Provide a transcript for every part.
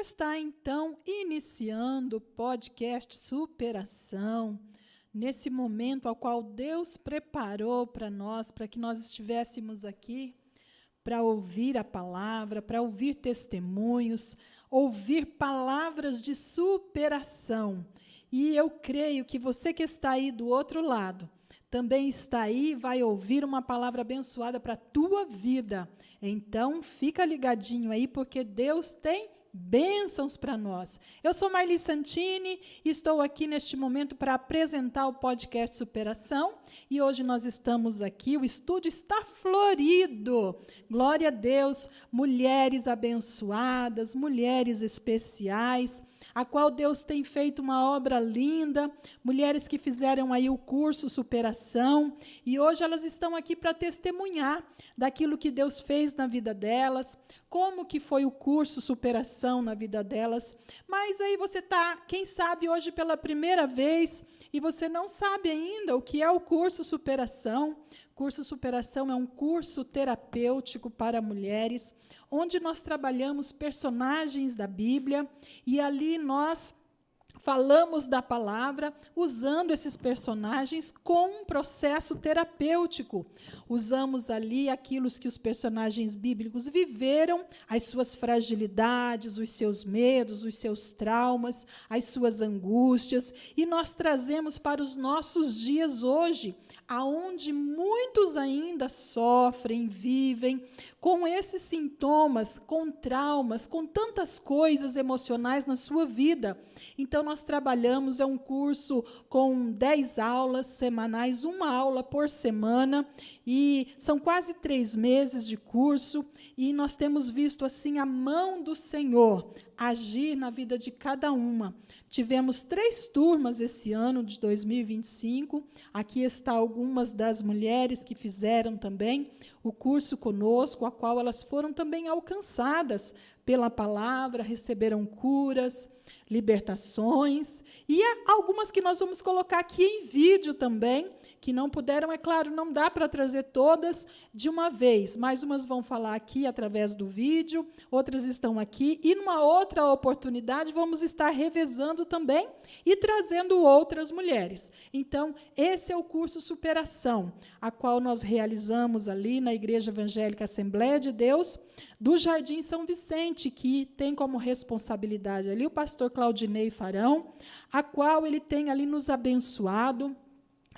está, então, iniciando o podcast Superação, nesse momento ao qual Deus preparou para nós, para que nós estivéssemos aqui, para ouvir a palavra, para ouvir testemunhos, ouvir palavras de superação. E eu creio que você que está aí do outro lado, também está aí e vai ouvir uma palavra abençoada para a tua vida. Então, fica ligadinho aí, porque Deus tem bênçãos para nós. Eu sou Marli Santini e estou aqui neste momento para apresentar o podcast Superação. E hoje nós estamos aqui, o estúdio está florido. Glória a Deus, mulheres abençoadas, mulheres especiais, a qual Deus tem feito uma obra linda, mulheres que fizeram aí o curso Superação, e hoje elas estão aqui para testemunhar daquilo que Deus fez na vida delas, como que foi o curso Superação na vida delas. Mas aí você está, quem sabe, hoje pela primeira vez, e você não sabe ainda o que é o curso Superação. Curso Superação é um curso terapêutico para mulheres, onde nós trabalhamos personagens da Bíblia, e ali nós falamos da palavra, usando esses personagens com um processo terapêutico. Usamos ali aquilo que os personagens bíblicos viveram, as suas fragilidades, os seus medos, os seus traumas, as suas angústias, e nós trazemos para os nossos dias hoje, aonde muitos ainda sofrem, vivem com esses sintomas, com traumas, com tantas coisas emocionais na sua vida. Então, nós trabalhamos, é um curso com 10 aulas semanais, uma aula por semana, e são quase 3 meses de curso, e nós temos visto assim a mão do Senhor agir na vida de cada uma. Tivemos 3 turmas esse ano de 2025. Aqui está algumas das mulheres que fizeram também o curso conosco, a qual elas foram também alcançadas pela palavra, receberam curas, libertações, e há algumas que nós vamos colocar aqui em vídeo também, que não puderam, é claro, não dá para trazer todas de uma vez, mas umas vão falar aqui através do vídeo, outras estão aqui, e numa outra oportunidade vamos estar revezando também e trazendo outras mulheres. Então, esse é o curso Superação, a qual nós realizamos ali na Igreja Evangélica Assembleia de Deus, do Jardim São Vicente, que tem como responsabilidade ali o pastor Claudinei Farão, a qual ele tem ali nos abençoado.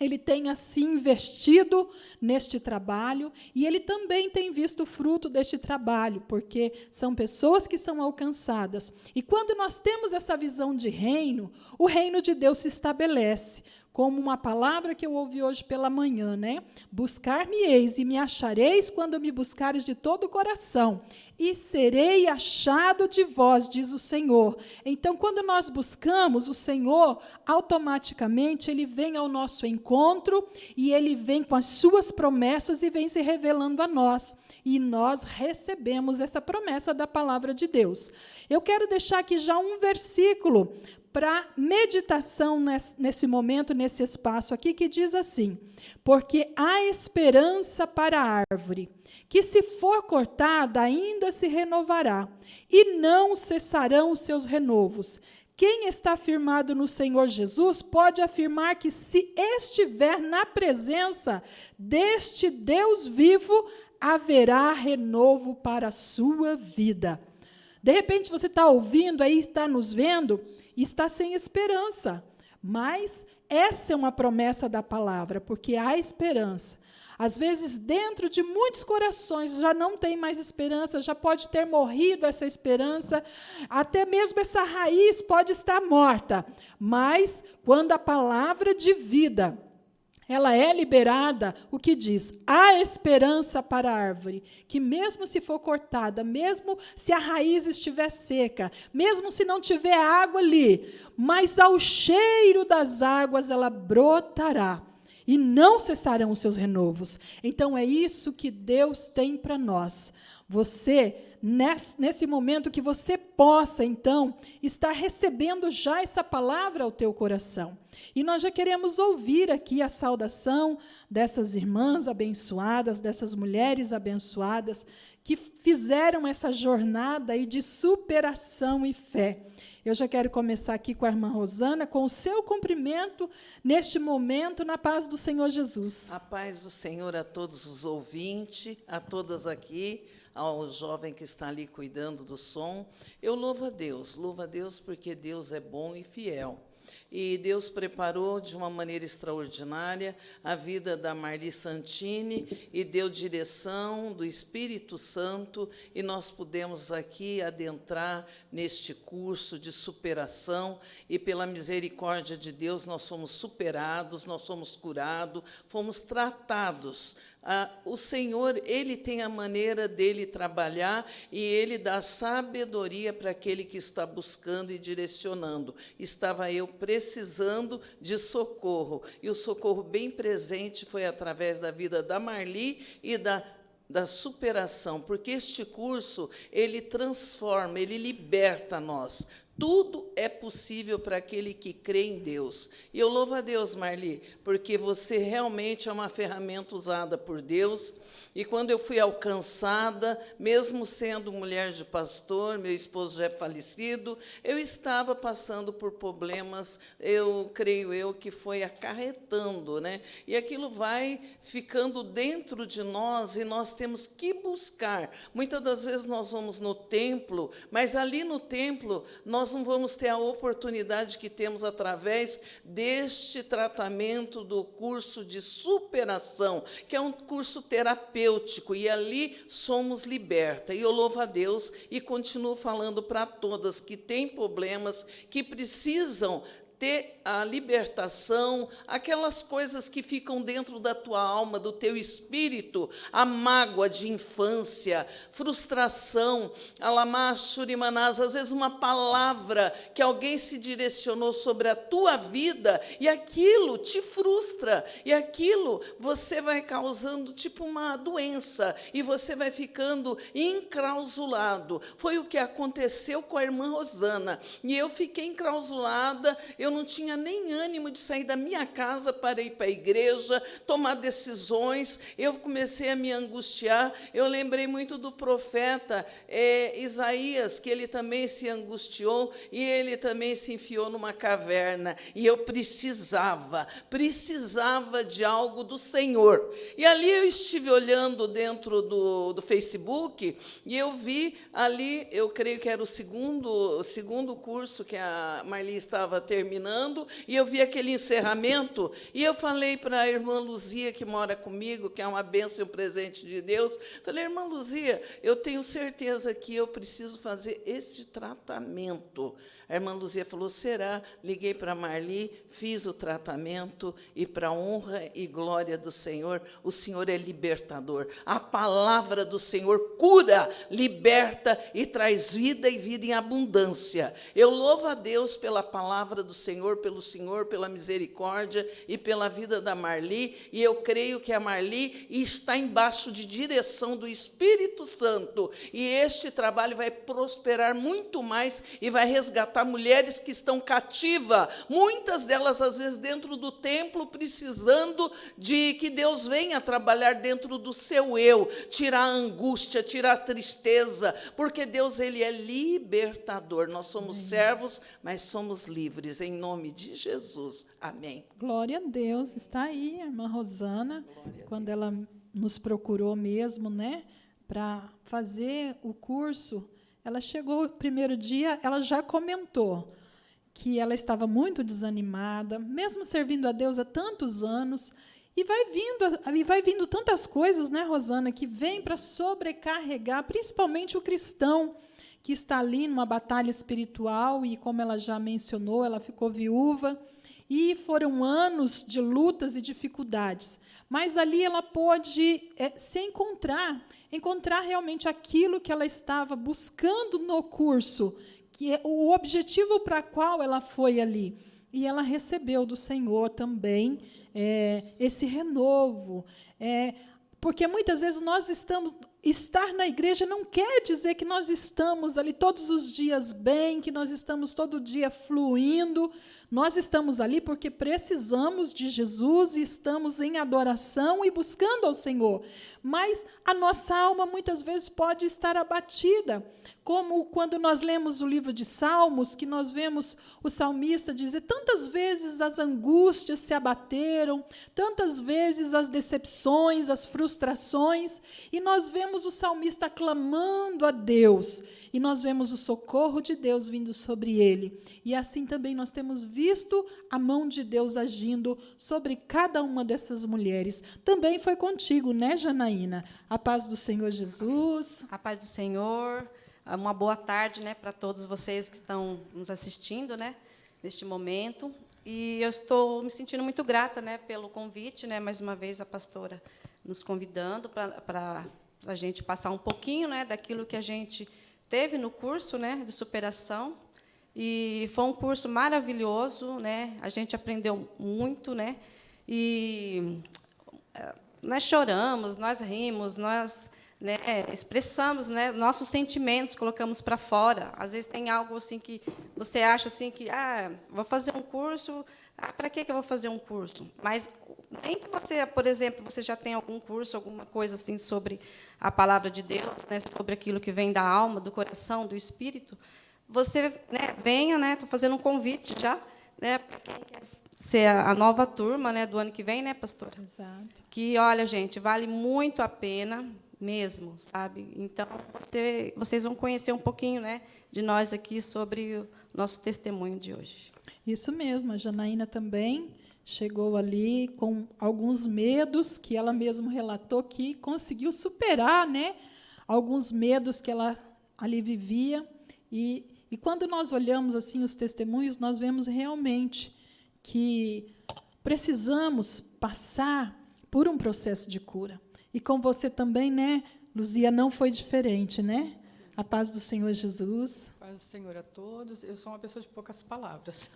Ele tem, assim, investido neste trabalho, e ele também tem visto o fruto deste trabalho, porque são pessoas que são alcançadas. E quando nós temos essa visão de reino, o reino de Deus se estabelece, como uma palavra que eu ouvi hoje pela manhã, né? Buscar-me-eis e me achareis quando me buscares de todo o coração, e serei achado de vós, diz o Senhor. Então, quando nós buscamos o Senhor, automaticamente Ele vem ao nosso encontro, e Ele vem com as suas promessas e vem se revelando a nós. E nós recebemos essa promessa da palavra de Deus. Eu quero deixar aqui já um versículo para meditação nesse momento, nesse espaço aqui, que diz assim: porque há esperança para a árvore, que se for cortada, ainda se renovará, e não cessarão os seus renovos. Quem está firmado no Senhor Jesus pode afirmar que, se estiver na presença deste Deus vivo, haverá renovo para a sua vida. De repente, você está ouvindo aí, está nos vendo, e está sem esperança. Mas essa é uma promessa da palavra, porque há esperança. Às vezes, dentro de muitos corações, já não tem mais esperança, já pode ter morrido essa esperança, até mesmo essa raiz pode estar morta. Mas, quando a palavra de vida ela é liberada, o que diz? Há esperança para a árvore, que mesmo se for cortada, mesmo se a raiz estiver seca, mesmo se não tiver água ali, mas ao cheiro das águas ela brotará, e não cessarão os seus renovos. Então, é isso que Deus tem para nós. nesse momento, que você possa, então, estar recebendo já essa palavra ao teu coração. E nós já queremos ouvir aqui a saudação dessas irmãs abençoadas, dessas mulheres abençoadas, que fizeram essa jornada aí de superação e fé. Eu já quero começar aqui com a irmã Rosana, com o seu cumprimento neste momento, na paz do Senhor Jesus. A paz do Senhor a todos os ouvintes, a todas aqui, ao jovem que está ali cuidando do som. Eu louvo a Deus porque Deus é bom e fiel. E Deus preparou de uma maneira extraordinária a vida da Marli Santini e deu direção do Espírito Santo, e nós pudemos aqui adentrar neste curso de superação, e pela misericórdia de Deus nós somos superados, nós somos curados, fomos tratados. O Senhor, Ele tem a maneira dele trabalhar, e Ele dá sabedoria para aquele que está buscando e direcionando. Estava eu precisando de socorro, e o socorro bem presente foi através da vida da Marli e da superação, porque este curso, ele transforma, ele liberta nós. Tudo é possível para aquele que crê em Deus. E eu louvo a Deus, Marli, porque você realmente é uma ferramenta usada por Deus. E quando eu fui alcançada, mesmo sendo mulher de pastor, meu esposo já é falecido, eu estava passando por problemas, creio eu, que foi acarretando, né? E aquilo vai ficando dentro de nós, e nós temos que buscar. Muitas das vezes nós vamos no templo, mas ali no templo nós não vamos ter a oportunidade que temos através deste tratamento do curso de superação, que é um curso terapêutico, e ali somos libertas. E eu louvo a Deus e continuo falando para todas que têm problemas, que precisam ter a libertação, aquelas coisas que ficam dentro da tua alma, do teu espírito, a mágoa de infância, frustração, alamachurimanás, às vezes uma palavra que alguém se direcionou sobre a tua vida, e aquilo te frustra, e aquilo você vai causando tipo uma doença, e você vai ficando enclausulado. Foi o que aconteceu com a irmã Rosana, e eu fiquei enclausulada, eu não tinha nem ânimo de sair da minha casa para ir para a igreja, tomar decisões, eu comecei a me angustiar. Eu lembrei muito do profeta Isaías, que ele também se angustiou, e ele também se enfiou numa caverna, e eu precisava de algo do Senhor. E ali eu estive olhando dentro do Facebook, e eu vi ali, eu creio que era o segundo curso que a Marli estava terminando, e eu vi aquele encerramento, e eu falei para a irmã Luzia, que mora comigo, que é uma bênção e um presente de Deus, falei: irmã Luzia, eu tenho certeza que eu preciso fazer este tratamento. A irmã Luzia falou: será? Liguei para a Marli, fiz o tratamento, e para a honra e glória do Senhor, o Senhor é libertador. A palavra do Senhor cura, liberta e traz vida, e vida em abundância. Eu louvo a Deus pela palavra do Senhor, pela misericórdia e pela vida da Marli, e eu creio que a Marli está embaixo de direção do Espírito Santo, e este trabalho vai prosperar muito mais, e vai resgatar mulheres que estão cativas, muitas delas, às vezes, dentro do templo, precisando de que Deus venha trabalhar dentro do seu eu, tirar a angústia, tirar a tristeza, porque Deus, Ele é libertador. Nós somos servos, mas somos livres, em nome de Jesus. Amém. Glória a Deus. Está aí a irmã Rosana, quando ela nos procurou mesmo, né, para fazer o curso. Ela chegou o primeiro dia, ela já comentou que ela estava muito desanimada, mesmo servindo a Deus há tantos anos, e vai vindo tantas coisas, né, Rosana, que vem para sobrecarregar, principalmente o cristão, que está ali numa batalha espiritual, e, como ela já mencionou, ela ficou viúva, e foram anos de lutas e dificuldades. Mas ali ela pôde se encontrar realmente aquilo que ela estava buscando no curso, que é o objetivo para qual ela foi ali. E ela recebeu do Senhor também esse renovo. Porque muitas vezes nós estamos estar na igreja não quer dizer que nós estamos ali todos os dias bem, que nós estamos todo dia fluindo. Nós estamos ali porque precisamos de Jesus e estamos em adoração e buscando ao Senhor. Mas a nossa alma muitas vezes pode estar abatida, como quando nós lemos o livro de Salmos, que nós vemos o salmista dizer: tantas vezes as angústias se abateram, tantas vezes as decepções, as frustrações, e nós vemos o salmista clamando a Deus, e nós vemos o socorro de Deus vindo sobre ele. E assim também nós temos visto a mão de Deus agindo sobre cada uma dessas mulheres. Também foi contigo, né, Janaína? A paz do Senhor Jesus. A paz do Senhor. Uma boa tarde, né, para todos vocês que estão nos assistindo, né, neste momento. E eu estou me sentindo muito grata, né, pelo convite, né, mais uma vez a pastora nos convidando para a gente passar um pouquinho, né, daquilo que a gente teve no curso, né, de superação. E foi um curso maravilhoso, né, a gente aprendeu muito, né, e nós choramos, nós rimos, nós, né, expressamos, né, nossos sentimentos, colocamos para fora. Às vezes tem algo assim que você acha assim que vou fazer um curso, para que eu vou fazer um curso? Mas nem que você, por exemplo, você já tem algum curso, alguma coisa assim sobre a palavra de Deus, né, sobre aquilo que vem da alma, do coração, do espírito, você, né, venha, né, estou fazendo um convite já, né, para quem quer ser a nova turma, né, do ano que vem, né, pastora? Exato. Que, olha, gente, vale muito a pena mesmo, sabe? Então, vocês vão conhecer um pouquinho, né, de nós aqui sobre o nosso testemunho de hoje. Isso mesmo, a Janaína também chegou ali com alguns medos que ela mesma relatou que conseguiu superar, né, alguns medos que ela ali vivia. E quando nós olhamos assim os testemunhos, nós vemos realmente que precisamos passar por um processo de cura. E com você também, né, Luzia, não foi diferente, né? Sim. A paz do Senhor Jesus. Paz do Senhor a todos. Eu sou uma pessoa de poucas palavras,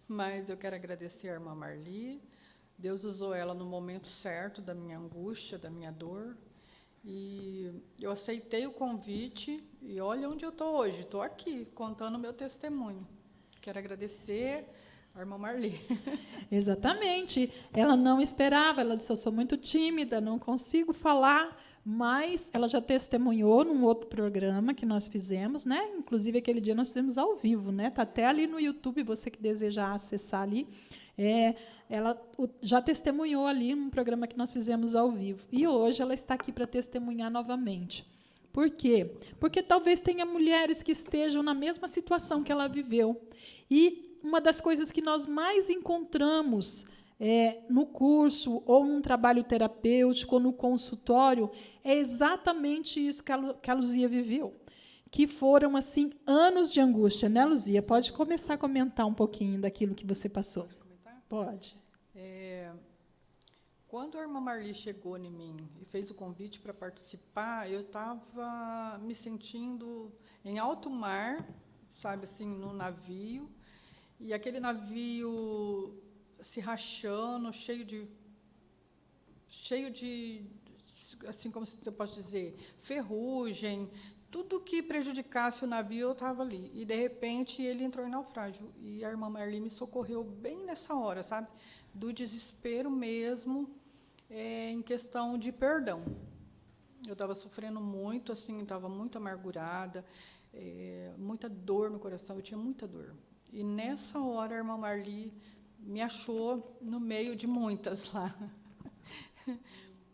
mas eu quero agradecer a irmã Marli. Deus usou ela no momento certo da minha angústia, da minha dor. E eu aceitei o convite e olha onde eu estou hoje. Estou aqui, contando o meu testemunho. Quero agradecer a irmã Marli. Exatamente. Ela não esperava, ela disse: eu sou muito tímida, não consigo falar, mas ela já testemunhou num outro programa que nós fizemos, né? Inclusive, aquele dia nós fizemos ao vivo, né? Está até ali no YouTube, você que desejar acessar ali. Ela já testemunhou ali num programa que nós fizemos ao vivo. E hoje ela está aqui para testemunhar novamente. Por quê? Porque talvez tenha mulheres que estejam na mesma situação que ela viveu. E uma das coisas que nós mais encontramos no curso, ou num trabalho terapêutico, ou no consultório, é exatamente isso que a Luzia viveu. Que foram, assim, anos de angústia, né, Luzia? Pode começar a comentar um pouquinho daquilo que você passou. Pode comentar? Pode. Quando a irmã Marli chegou em mim e fez o convite para participar, eu estava me sentindo em alto mar, sabe, assim, no navio, e aquele navio se rachando, cheio de, assim, como você pode dizer, ferrugem, tudo que prejudicasse o navio, eu estava ali. E, de repente, ele entrou em naufrágio. E a irmã Marli me socorreu bem nessa hora, sabe? Do desespero mesmo, em questão de perdão. Eu estava sofrendo muito, assim, estava muito amargurada, muita dor no coração, eu tinha muita dor. E, nessa hora, a irmã Marli me achou no meio de muitas lá.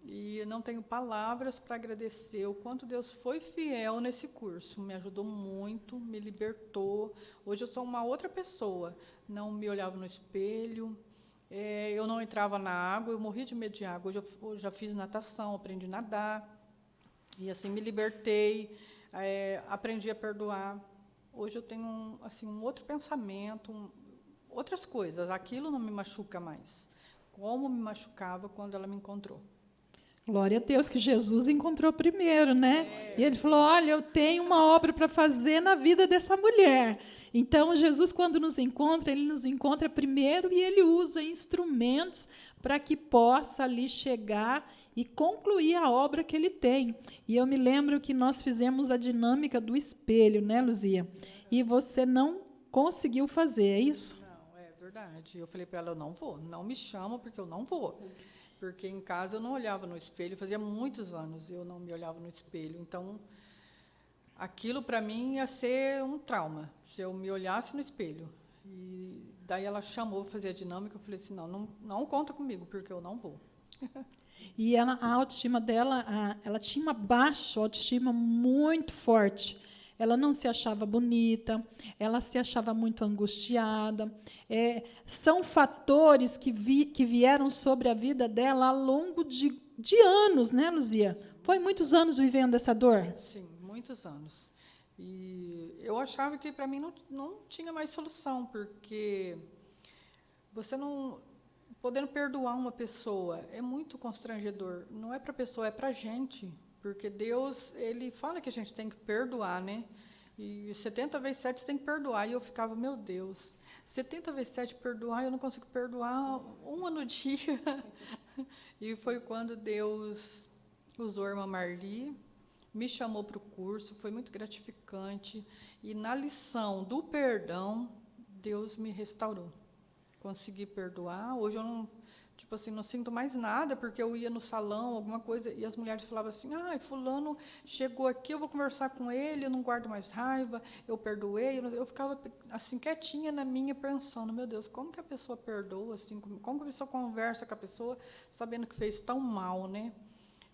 E eu não tenho palavras para agradecer o quanto Deus foi fiel nesse curso. Me ajudou muito, me libertou. Hoje eu sou uma outra pessoa. Não me olhava no espelho, eu não entrava na água, eu morria de medo de água. Hoje eu já fiz natação, aprendi a nadar. E assim me libertei, aprendi a perdoar. Hoje eu tenho assim, um outro pensamento, outras coisas. Aquilo não me machuca mais, como me machucava quando ela me encontrou. Glória a Deus, que Jesus encontrou primeiro, né? E ele falou: olha, eu tenho uma obra para fazer na vida dessa mulher. Então, Jesus, quando nos encontra, ele nos encontra primeiro e ele usa instrumentos para que possa ali chegar e concluir a obra que ele tem. E eu me lembro que nós fizemos a dinâmica do espelho, né, Luzia? E você não conseguiu fazer, é isso? Não, é verdade. Eu falei para ela, eu não vou, não me chama porque eu não vou. Porque em casa eu não olhava no espelho, fazia muitos anos eu não me olhava no espelho. Então, aquilo para mim ia ser um trauma, se eu me olhasse no espelho. E daí ela chamou para fazer a dinâmica, eu falei assim, não conta comigo, porque eu não vou. E a autoestima dela, ela tinha uma baixa autoestima muito forte. Ela não se achava bonita, ela se achava muito angustiada. São fatores que vieram sobre a vida dela ao longo de anos, né, Luzia? Foi muitos anos vivendo essa dor? Sim, muitos anos. E eu achava que para mim não tinha mais solução, porque você não podendo perdoar uma pessoa é muito constrangedor. Não é para a pessoa, é para a gente, porque Deus, ele fala que a gente tem que perdoar, né? E 70 vezes 7 você tem que perdoar. E eu ficava, meu Deus, 70 vezes 7 perdoar, eu não consigo perdoar uma no dia. E foi quando Deus usou a irmã Marli, me chamou para o curso, foi muito gratificante. E na lição do perdão, Deus me restaurou. Consegui perdoar. Hoje eu não sinto mais nada, porque eu ia no salão, alguma coisa, e as mulheres falavam assim, fulano chegou aqui, eu vou conversar com ele, eu não guardo mais raiva, eu perdoei. Eu ficava assim, quietinha na minha, pensando, meu Deus, como que a pessoa perdoa, assim, como que a pessoa conversa com a pessoa, sabendo que fez tão mal, né?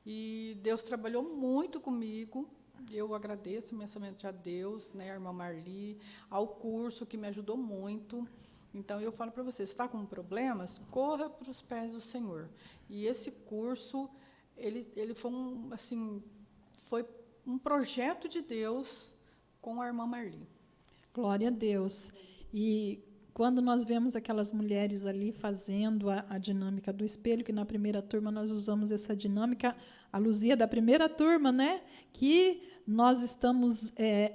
E Deus trabalhou muito comigo. Eu agradeço imensamente a Deus, né, a irmã Marli, ao curso, que me ajudou muito. Então, eu falo para você, está com problemas, corra para os pés do Senhor. E esse curso, ele foi um projeto de Deus com a irmã Marli. Glória a Deus. E quando nós vemos aquelas mulheres ali fazendo a dinâmica do espelho, que na primeira turma nós usamos essa dinâmica, a Luzia da primeira turma, né, que nós estamos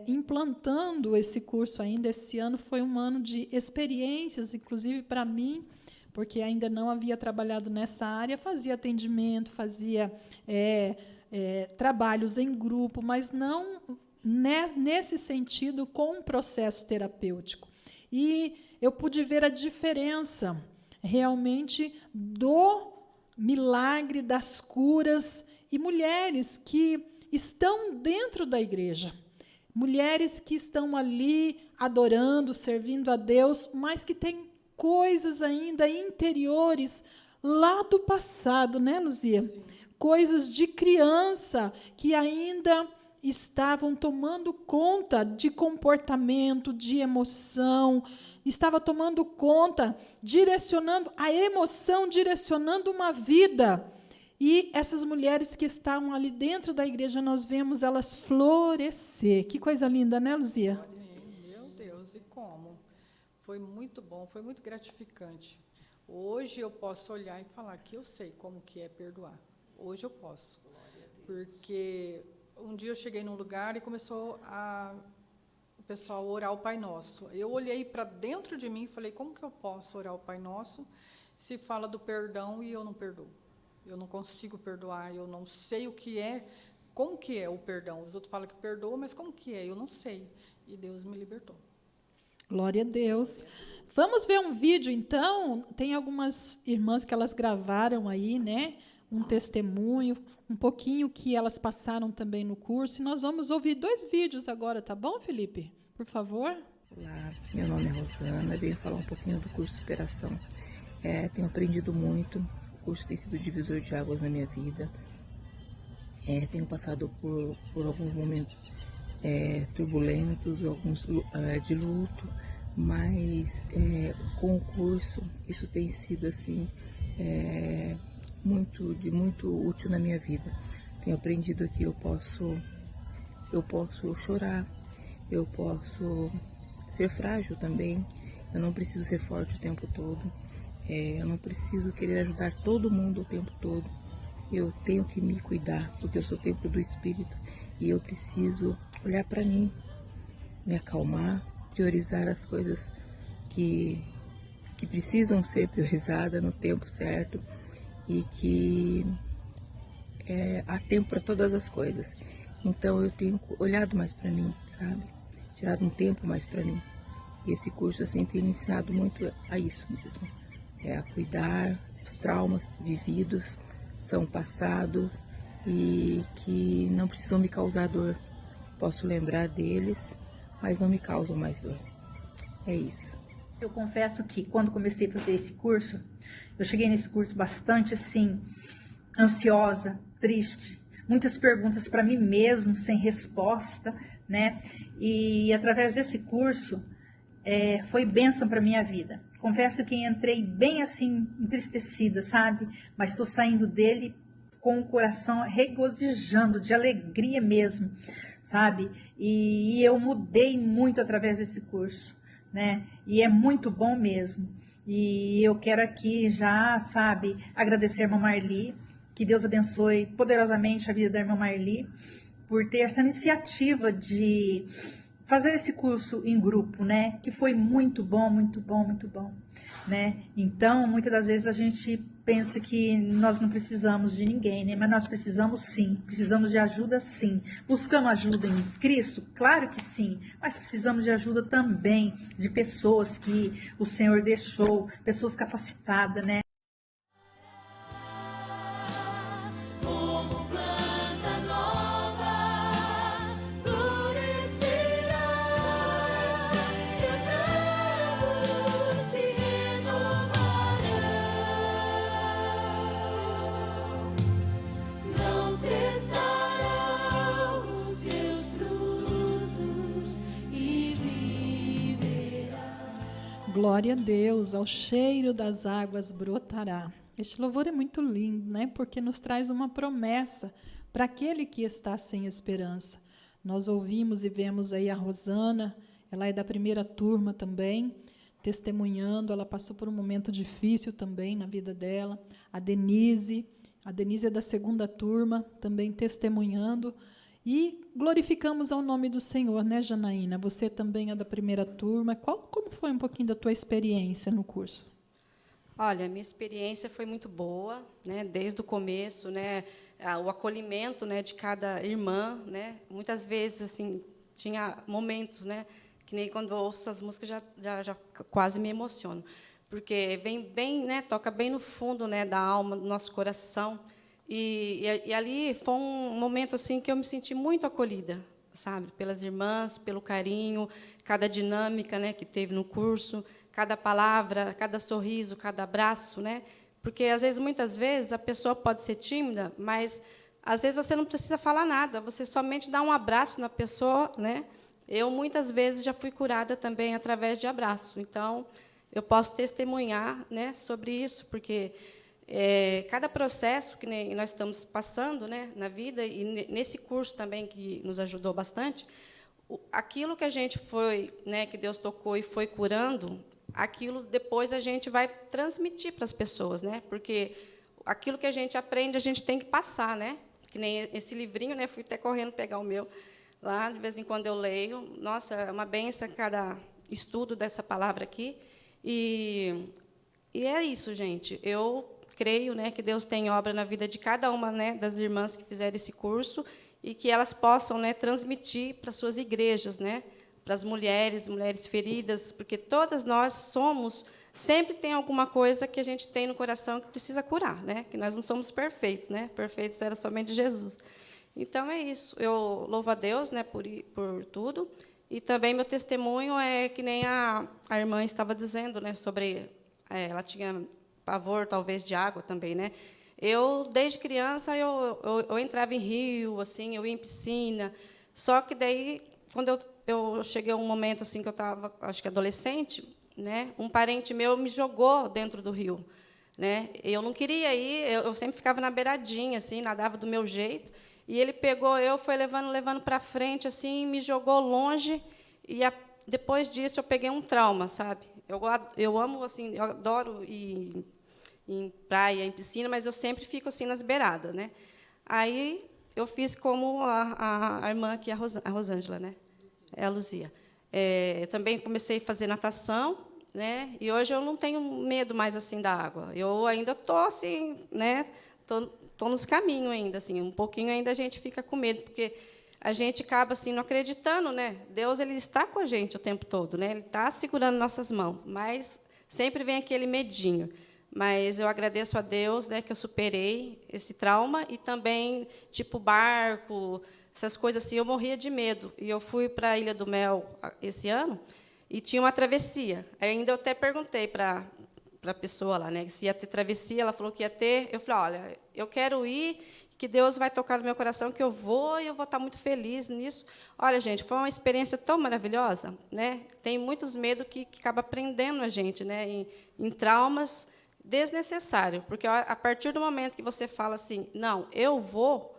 implantando esse curso ainda. Esse ano foi um ano de experiências, inclusive para mim, porque ainda não havia trabalhado nessa área, fazia atendimento, fazia trabalhos em grupo, mas não nesse sentido com um processo terapêutico. E eu pude ver a diferença realmente do milagre, das curas, e mulheres que estão dentro da igreja, mulheres que estão ali adorando, servindo a Deus, mas que têm coisas ainda interiores lá do passado, né, Luzia? Sim. Coisas de criança que ainda estavam tomando conta de comportamento, de emoção, estava tomando conta, direcionando a emoção, direcionando uma vida. E essas mulheres que estavam ali dentro da igreja, nós vemos elas florescer. Que coisa linda, né, Luzia? Meu Deus, e como? Foi muito bom, foi muito gratificante. Hoje eu posso olhar e falar que eu sei como que é perdoar. Hoje eu posso. Porque um dia eu cheguei num lugar e começou o pessoal orar o Pai Nosso. Eu olhei para dentro de mim e falei, como que eu posso orar o Pai Nosso se fala do perdão e eu não perdoo? Eu não consigo perdoar, eu não sei o que é, como que é o perdão. Os outros falam que perdoa, mas como que é? Eu não sei. E Deus me libertou. Glória a Deus. Vamos ver um vídeo, então? Tem algumas irmãs que elas gravaram aí, né? Um testemunho, um pouquinho que elas passaram também no curso. E nós vamos ouvir 2 vídeos agora, tá bom, Felipe? Por favor. Olá, meu nome é Rosana, venho falar um pouquinho do curso de superação. Tenho aprendido muito, o curso tem sido divisor de águas na minha vida. Tenho passado por alguns momentos turbulentos, alguns de luto, mas com o curso isso tem sido assim muito útil na minha vida. Tenho aprendido que eu posso chorar, eu posso ser frágil também, eu não preciso ser forte o tempo todo, eu não preciso querer ajudar todo mundo o tempo todo. Eu tenho que me cuidar, porque eu sou o templo do Espírito, e eu preciso olhar para mim, me acalmar, priorizar as coisas que precisam ser priorizadas no tempo certo, e que há tempo para todas as coisas. Então eu tenho olhado mais para mim, sabe? Tirado um tempo mais para mim. E esse curso assim tem me ensinado muito a isso mesmo. A cuidar. Os traumas vividos são passados e que não precisam me causar dor. Posso lembrar deles, mas não me causam mais dor. É isso. Eu confesso que quando comecei a fazer esse curso, eu cheguei nesse curso bastante assim, ansiosa, triste, muitas perguntas para mim mesmo, sem resposta, né? E através desse curso, foi bênção para minha vida. Confesso que entrei bem assim, entristecida, sabe? Mas estou saindo dele com o coração regozijando, de alegria mesmo, sabe? E eu mudei muito através desse curso, né? E é muito bom mesmo. E eu quero aqui já, sabe, agradecer a irmã Marli, que Deus abençoe poderosamente a vida da irmã Marli, por ter essa iniciativa de fazer esse curso em grupo, né? Que foi muito bom, muito bom, muito bom, né? Então, muitas das vezes a gente pensa que nós não precisamos de ninguém, né? Mas nós precisamos sim, precisamos de ajuda sim. Buscamos ajuda em Cristo? Claro que sim, mas precisamos de ajuda também de pessoas que o Senhor deixou, pessoas capacitadas, né? Glória a Deus, ao cheiro das águas brotará. Este louvor é muito lindo, né? Porque nos traz uma promessa para aquele que está sem esperança. Nós ouvimos e vemos aí a Rosana, ela é da primeira turma também, testemunhando, ela passou por um momento difícil também na vida dela. A Denise é da segunda turma, também testemunhando. E glorificamos ao nome do Senhor, né, Janaína? Você também é da primeira turma. Como foi um pouquinho da tua experiência no curso? Olha, minha experiência foi muito boa, né? Desde o começo, né? O acolhimento, né, de cada irmã, né? Muitas vezes assim tinha momentos, né, que nem quando eu ouço as músicas já quase me emociono, porque vem bem, né? Toca bem no fundo, né, da alma, do nosso coração. E ali foi um momento assim que eu me senti muito acolhida, sabe, pelas irmãs, pelo carinho, cada dinâmica, né, que teve no curso, cada palavra, cada sorriso, cada abraço, né? Porque às vezes, muitas vezes, a pessoa pode ser tímida, mas às vezes você não precisa falar nada, você somente dá um abraço na pessoa, né? Eu muitas vezes já fui curada também através de abraço, então eu posso testemunhar, né, sobre isso, porque cada processo que nós estamos passando, né, na vida, e nesse curso também que nos ajudou bastante, aquilo que a gente foi, né, que Deus tocou e foi curando, aquilo depois a gente vai transmitir para as pessoas, né, porque aquilo que a gente aprende a gente tem que passar, né, que nem esse livrinho, né, fui até correndo pegar o meu lá, de vez em quando eu leio, nossa, é uma benção cada estudo dessa palavra aqui, e é isso, gente, eu creio, né, que Deus tem obra na vida de cada uma, né, das irmãs que fizeram esse curso e que elas possam, né, transmitir para suas igrejas, né, para as mulheres feridas, porque todas nós sempre tem alguma coisa que a gente tem no coração que precisa curar, né, que nós não somos perfeitos, né, perfeitos era somente Jesus. Então é isso. Eu louvo a Deus, né, por tudo, e também meu testemunho é que nem a irmã estava dizendo, né, sobre ela tinha pavor, talvez, de água também, né? Eu, desde criança, eu entrava em rio, assim, eu ia em piscina. Só que daí, quando eu cheguei a um momento assim que eu estava, acho que adolescente, né? Um parente meu me jogou dentro do rio, né? Eu não queria ir, eu sempre ficava na beiradinha, assim, nadava do meu jeito. E ele pegou foi levando para frente, assim, me jogou longe. E depois disso eu peguei um trauma, sabe? Eu amo, assim, eu adoro ir em praia, em piscina, mas eu sempre fico assim nas beiradas, né? Aí eu fiz como a irmã aqui, a Rosângela, né? É a Luzia. Eu também comecei a fazer natação, né? E hoje eu não tenho medo mais assim da água. Eu ainda estou assim, né? Tô estou nos caminhos ainda, assim, um pouquinho ainda a gente fica com medo, porque a gente acaba assim não acreditando, né? Deus ele está com a gente o tempo todo, né? Ele está segurando nossas mãos, mas sempre vem aquele medinho. Mas eu agradeço a Deus, né, que eu superei esse trauma e também tipo barco, essas coisas assim, eu morria de medo. E eu fui para a Ilha do Mel esse ano e tinha uma travessia. Ainda eu até perguntei para a pessoa lá, né, se ia ter travessia, ela falou que ia ter. Eu falei, olha, eu quero ir, que Deus vai tocar no meu coração, que eu vou e eu vou estar muito feliz nisso. Olha, gente, foi uma experiência tão maravilhosa, né? Tem muitos medos que acaba prendendo a gente, né, em traumas desnecessários, porque a partir do momento que você fala assim, não, eu vou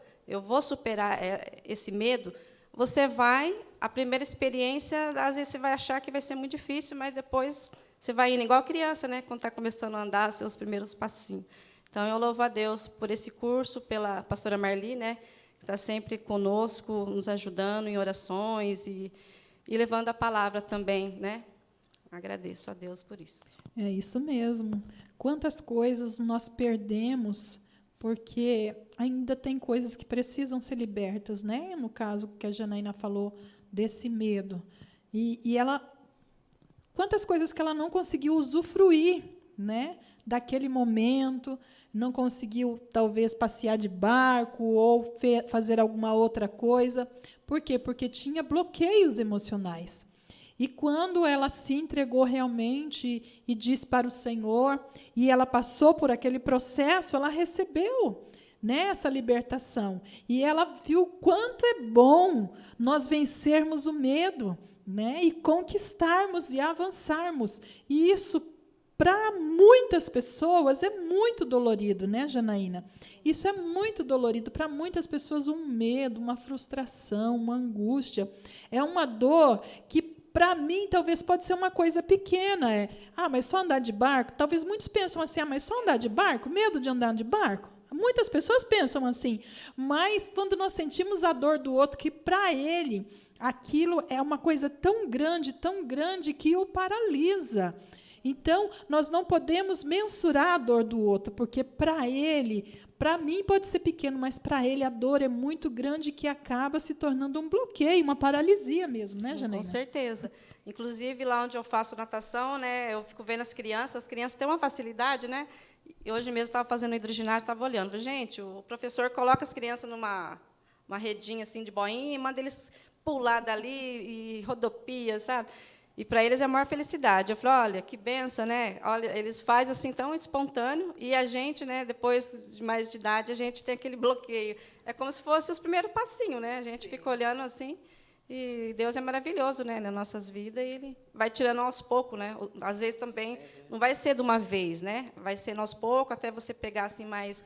superar esse medo, você vai, a primeira experiência, às vezes você vai achar que vai ser muito difícil, mas depois você vai indo, igual criança, né, quando está começando a andar, seus primeiros passinhos. Então, eu louvo a Deus por esse curso, pela pastora Marli, né, que está sempre conosco, nos ajudando em orações e levando a palavra também, né. Agradeço a Deus por isso. É isso mesmo. Quantas coisas nós perdemos porque ainda tem coisas que precisam ser libertas, né? No caso que a Janaína falou desse medo. E ela, quantas coisas que ela não conseguiu usufruir, né? Daquele momento, não conseguiu talvez passear de barco ou fazer alguma outra coisa. Por quê? Porque tinha bloqueios emocionais. E quando ela se entregou realmente e disse para o Senhor, e ela passou por aquele processo, ela recebeu, né, essa libertação. E ela viu quanto é bom nós vencermos o medo, né, e conquistarmos e avançarmos. E isso, para muitas pessoas, é muito dolorido, né, Janaína? Isso é muito dolorido. Para muitas pessoas, um medo, uma frustração, uma angústia. É uma dor que, para mim, talvez pode ser uma coisa pequena. Mas só andar de barco? Talvez muitos pensam assim, mas só andar de barco? Medo de andar de barco? Muitas pessoas pensam assim. Mas, quando nós sentimos a dor do outro, que, para ele, aquilo é uma coisa tão grande, que o paralisa. Então, nós não podemos mensurar a dor do outro, porque, para ele, para mim pode ser pequeno, mas para ele a dor é muito grande, que acaba se tornando um bloqueio, uma paralisia mesmo, Sim, né, Janaína? Com certeza. Inclusive, lá onde eu faço natação, né, eu fico vendo as crianças têm uma facilidade, né? E hoje mesmo estava fazendo hidroginástica, estava olhando. Gente, o professor coloca as crianças numa redinha assim de boinha e manda eles pular dali e rodopia, sabe? E para eles é a maior felicidade. Eu falei, olha, que benção, né? Olha, eles fazem assim tão espontâneo, e a gente, né, depois de mais de idade, a gente tem aquele bloqueio. É como se fosse os primeiros passinhos, né? A gente fica olhando assim, e Deus é maravilhoso, né, nas nossas vidas, e Ele vai tirando aos poucos, né? Às vezes também não vai ser de uma vez, né? Vai ser aos poucos, até você pegar assim mais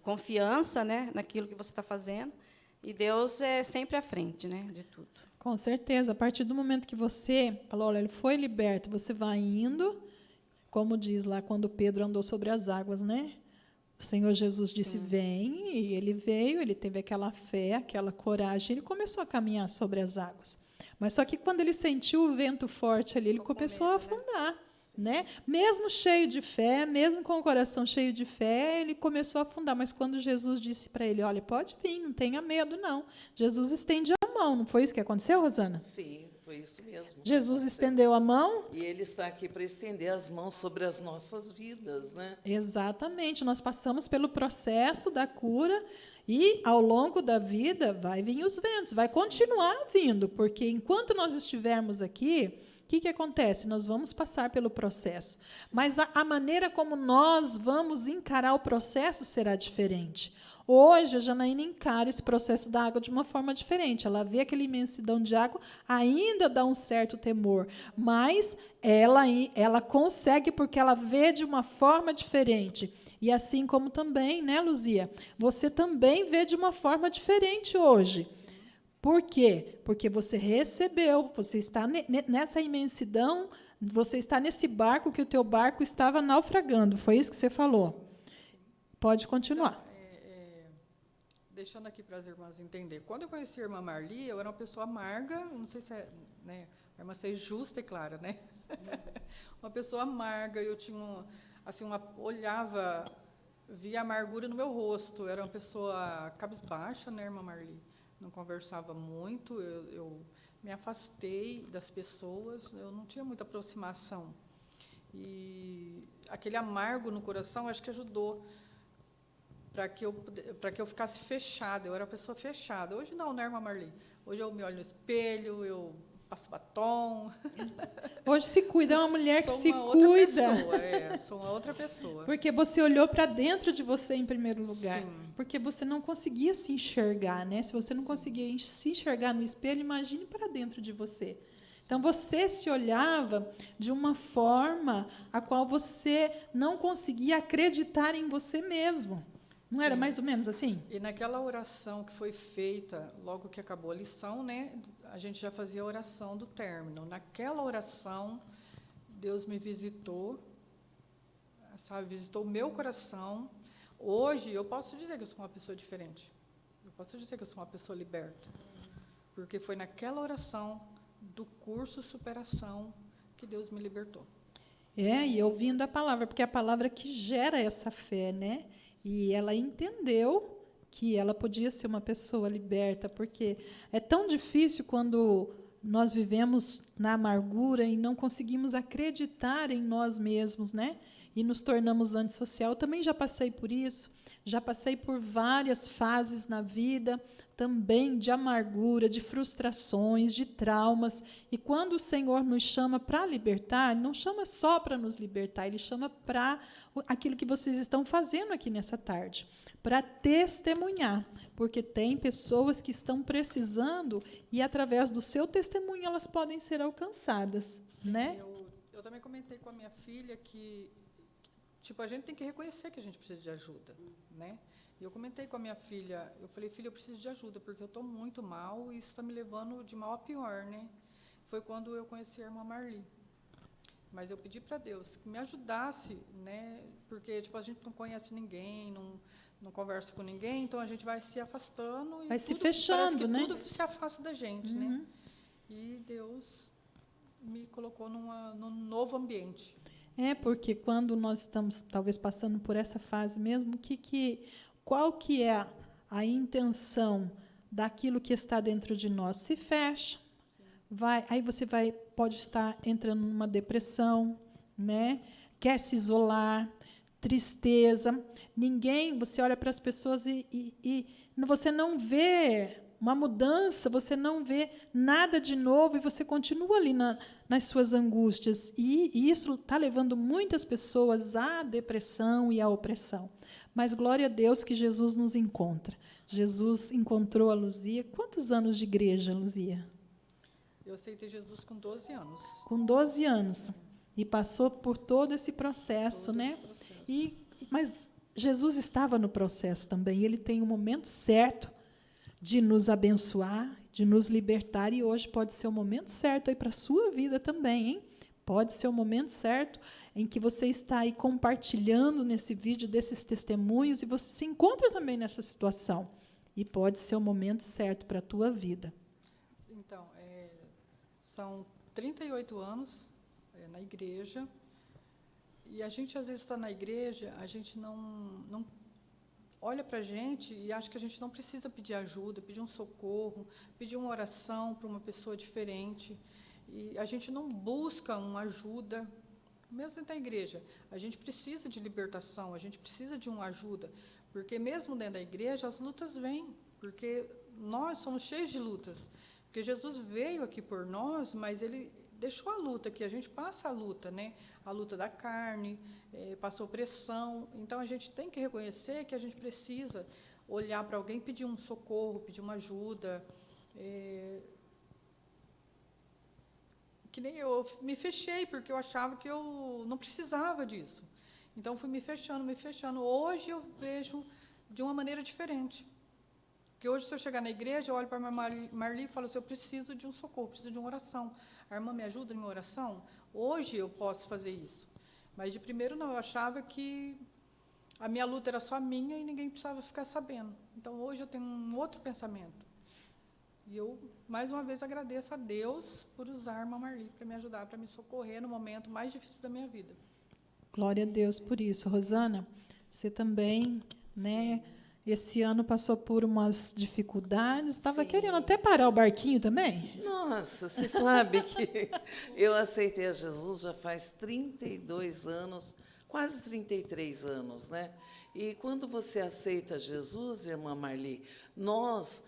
confiança, né, naquilo que você está fazendo. E Deus é sempre à frente, né, de tudo. Com certeza. A partir do momento que você falou, olha, ele foi liberto, você vai indo, como diz lá quando Pedro andou sobre as águas, né? O Senhor Jesus disse, vem, e ele veio, ele teve aquela fé, aquela coragem, ele começou a caminhar sobre as águas. Mas só que quando ele sentiu o vento forte ali, ele começou a afundar. Né? Mesmo cheio de fé, mesmo com o coração cheio de fé, ele começou a afundar. Mas quando Jesus disse para ele, olha, pode vir, não tenha medo, não. Jesus estende a mão, não foi isso que aconteceu, Rosana? Sim, foi isso mesmo. Jesus estendeu a mão. E Ele está aqui para estender as mãos sobre as nossas vidas, né? Exatamente. Nós passamos pelo processo da cura e, ao longo da vida, vai vir os ventos, vai continuar vindo, porque enquanto nós estivermos aqui, o que acontece? Nós vamos passar pelo processo, mas a maneira como nós vamos encarar o processo será diferente. Hoje, a Janaína encara esse processo da água de uma forma diferente. Ela vê aquela imensidão de água, ainda dá um certo temor, mas ela consegue, porque ela vê de uma forma diferente. E assim como também, né, Luzia? Você também vê de uma forma diferente hoje. Por quê? Porque você recebeu, você está nessa imensidão, você está nesse barco que o teu barco estava naufragando. Foi isso que você falou? Pode continuar. Então, deixando aqui para as irmãs entender. Quando eu conheci a irmã Marli, eu era uma pessoa amarga, não sei se é, né, a irmã ser justa e clara, né? Uma pessoa amarga, eu tinha assim, olhava vi a amargura no meu rosto. Eu era uma pessoa cabisbaixa, né, irmã Marli? Não conversava muito, eu me afastei das pessoas, eu não tinha muita aproximação. E aquele amargo no coração, acho que ajudou para que eu ficasse fechada. Eu era uma pessoa fechada. Hoje não, né, irmã Marli? Hoje eu me olho no espelho, eu passo batom. Hoje se cuida, é uma mulher que Sou se uma outra cuida. pessoa, sou uma outra pessoa. Porque você olhou para dentro de você em primeiro lugar. Sim. Porque você não conseguia se enxergar, né? Se você não conseguia se enxergar no espelho, imagine para dentro de você. Então você se olhava de uma forma a qual você não conseguia acreditar em você mesmo. Não era mais ou menos assim? E naquela oração que foi feita, logo que acabou a lição, né, a gente já fazia a oração do término. Naquela oração, Deus me visitou, sabe, visitou o meu coração. Hoje, eu posso dizer que eu sou uma pessoa diferente. Eu posso dizer que eu sou uma pessoa liberta. Porque foi naquela oração do curso Superação que Deus me libertou. E ouvindo a palavra, porque é a palavra que gera essa fé, né? E ela entendeu que ela podia ser uma pessoa liberta, porque é tão difícil quando nós vivemos na amargura e não conseguimos acreditar em nós mesmos, né? E nos tornamos antissocial. Eu também já passei por isso, já passei por várias fases na vida, também de amargura, de frustrações, de traumas. E quando o Senhor nos chama para libertar, Ele não chama só para nos libertar, Ele chama para aquilo que vocês estão fazendo aqui nessa tarde, para testemunhar, porque tem pessoas que estão precisando e, através do seu testemunho, elas podem ser alcançadas. Sim, né? Eu também comentei com a minha filha que tipo, a gente tem que reconhecer que a gente precisa de ajuda, né? E eu comentei com a minha filha, eu falei, filha, eu preciso de ajuda, porque eu estou muito mal e isso está me levando de mal a pior, né? Foi quando eu conheci a irmã Marli. Mas eu pedi para Deus que me ajudasse, né? Porque tipo, a gente não conhece ninguém, não conversa com ninguém, então a gente vai se afastando. E Vai se tudo, fechando, parece que né? tudo se afasta da gente, né? E Deus me colocou num novo ambiente. Porque quando nós estamos talvez passando por essa fase mesmo, qual que é a intenção daquilo que está dentro de nós? Se fecha, aí você pode estar entrando numa depressão, né? Quer se isolar, tristeza. Você olha para as pessoas e você não vê uma mudança, você não vê nada de novo e você continua ali nas suas angústias. E isso está levando muitas pessoas à depressão e à opressão. Mas glória a Deus que Jesus nos encontra. Jesus encontrou a Luzia. Quantos anos de igreja, Luzia? Eu aceitei Jesus com 12 anos. Com 12 anos. E passou por todo esse processo, Todo né? esse processo. Mas Jesus estava no processo também. Ele tem o momento certo de nos abençoar, de nos libertar, e hoje pode ser o momento certo aí para a sua vida também, hein? Pode ser o momento certo em que você está aí compartilhando nesse vídeo desses testemunhos e você se encontra também nessa situação. E pode ser o momento certo para a tua vida. Então, são 38 anos na igreja, e a gente, às vezes, está na igreja, a gente não olha para a gente e acha que a gente não precisa pedir ajuda, pedir um socorro, pedir uma oração para uma pessoa diferente. E a gente não busca uma ajuda, mesmo dentro da igreja. A gente precisa de libertação, a gente precisa de uma ajuda, porque mesmo dentro da igreja as lutas vêm, porque nós somos cheios de lutas. Porque Jesus veio aqui por nós, mas Ele deixou a luta, que a gente passa a luta, né? A luta da carne, passa opressão. Então, a gente tem que reconhecer que a gente precisa olhar para alguém, pedir um socorro, pedir uma ajuda. Que nem eu me fechei, porque eu achava que eu não precisava disso. Então, fui me fechando. Hoje, eu vejo de uma maneira diferente. Porque hoje, se eu chegar na igreja, eu olho para a irmã Marli e falo assim, eu preciso de um socorro, preciso de uma oração. A irmã me ajuda em uma oração? Hoje eu posso fazer isso. Mas de primeiro não, eu achava que a minha luta era só minha e ninguém precisava ficar sabendo. Então hoje eu tenho um outro pensamento. E eu, mais uma vez, agradeço a Deus por usar a irmã Marli para me ajudar, para me socorrer no momento mais difícil da minha vida. Glória a Deus por isso, Rosana. Você também, né? Esse ano passou por umas dificuldades. Estava Sim. querendo até parar o barquinho também. Nossa, você sabe que eu aceitei a Jesus já faz 32 anos, quase 33 anos, né? E quando você aceita Jesus, irmã Marli, nós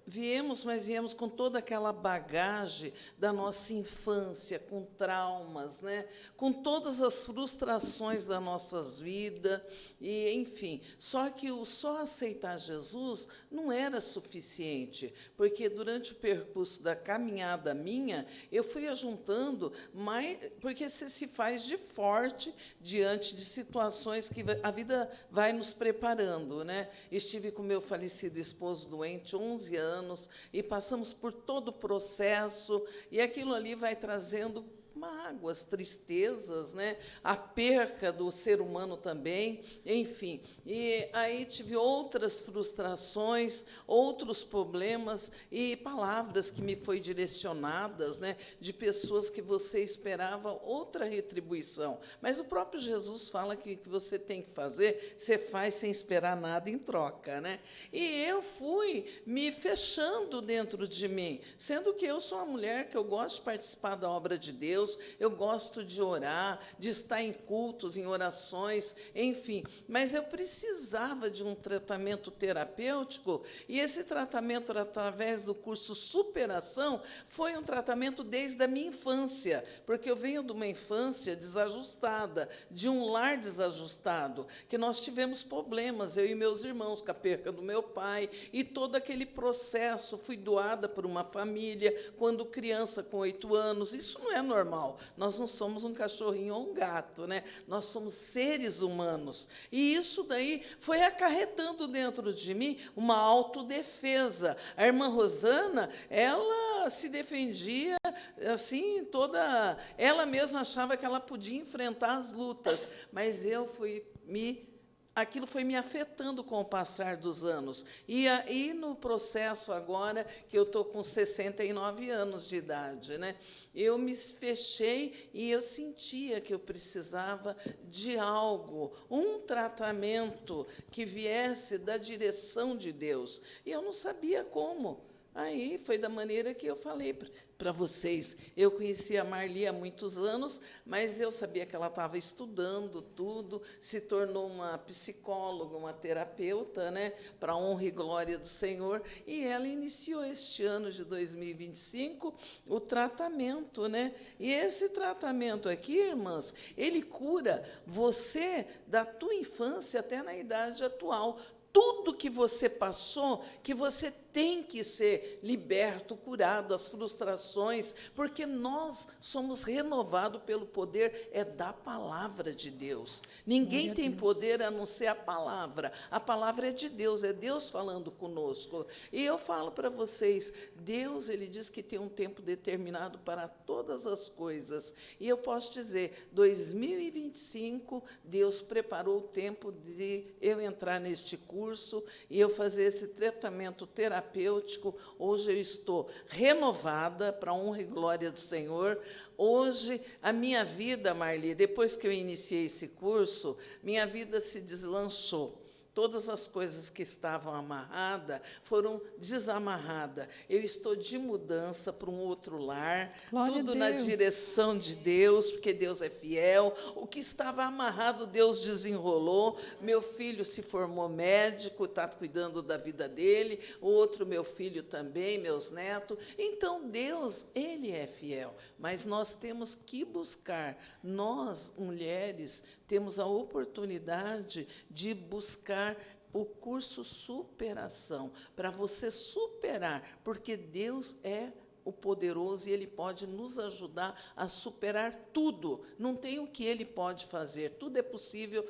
viemos, mas viemos com toda aquela bagagem da nossa infância, com traumas, né? Com todas as frustrações das nossas vidas, e enfim. Só que o só aceitar Jesus não era suficiente, porque durante o percurso da caminhada minha, eu fui ajuntando mais, porque você se faz de forte diante de situações que a vida vai nos preparando, né? Estive com meu falecido esposo doente 11 anos, e passamos por todo o processo, e aquilo ali vai trazendo mágoas, tristezas, né? A perca do ser humano também, enfim. E aí tive outras frustrações, outros problemas e palavras que me foi direcionadas, né? De pessoas que você esperava outra retribuição. Mas o próprio Jesus fala que o que você tem que fazer, você faz sem esperar nada em troca, né? E eu fui me fechando dentro de mim, sendo que eu sou uma mulher que eu gosto de participar da obra de Deus, eu gosto de orar, de estar em cultos, em orações, enfim. Mas eu precisava de um tratamento terapêutico, e esse tratamento, através do curso Superação, foi um tratamento desde a minha infância, porque eu venho de uma infância desajustada, de um lar desajustado, que nós tivemos problemas, eu e meus irmãos, com a perca do meu pai, e todo aquele processo. Fui doada por uma família, quando criança, com 8 anos. Isso não é normal. Nós não somos um cachorrinho ou um gato, né? Nós somos seres humanos. E isso daí foi acarretando dentro de mim uma autodefesa. A irmã Rosana, ela se defendia assim, toda... Ela mesma achava que ela podia enfrentar as lutas, mas eu fui aquilo foi me afetando com o passar dos anos. E aí, no processo agora, que eu estou com 69 anos de idade, né, eu me fechei e eu sentia que eu precisava de algo, um tratamento que viesse da direção de Deus. E eu não sabia como. Aí foi da maneira que eu falei para vocês. Eu conhecia a Marli há muitos anos, mas eu sabia que ela estava estudando tudo, se tornou uma psicóloga, uma terapeuta, né, para a honra e glória do Senhor, e ela iniciou este ano de 2025 o tratamento, né? E esse tratamento aqui, irmãs, ele cura você da tua infância até na idade atual. Tudo que você passou, que você tem que ser liberto, curado, as frustrações, porque nós somos renovados pelo poder da palavra de Deus. Ninguém tem poder a não ser a palavra. A palavra é de Deus, é Deus falando conosco. E eu falo para vocês, Deus, ele diz que tem um tempo determinado para todas as coisas. E eu posso dizer, 2025, Deus preparou o tempo de eu entrar neste curso e eu fazer esse tratamento terapêutico. Hoje eu estou renovada para a honra e glória do Senhor. Hoje, a minha vida, Marli, depois que eu iniciei esse curso, minha vida se deslanchou. Todas as coisas que estavam amarradas foram desamarradas. Eu estou de mudança para um outro lar, Glória tudo a na Deus. direção de Deus, porque Deus é fiel. O que estava amarrado, Deus desenrolou. Meu filho se formou médico, está cuidando da vida dele. O outro, meu filho também, meus netos. Então, Deus, ele é fiel. Mas nós temos que buscar. Nós, mulheres, temos a oportunidade de buscar o curso Superação, para você superar, porque Deus é o poderoso e Ele pode nos ajudar a superar tudo. Não tem o que Ele pode fazer, tudo é possível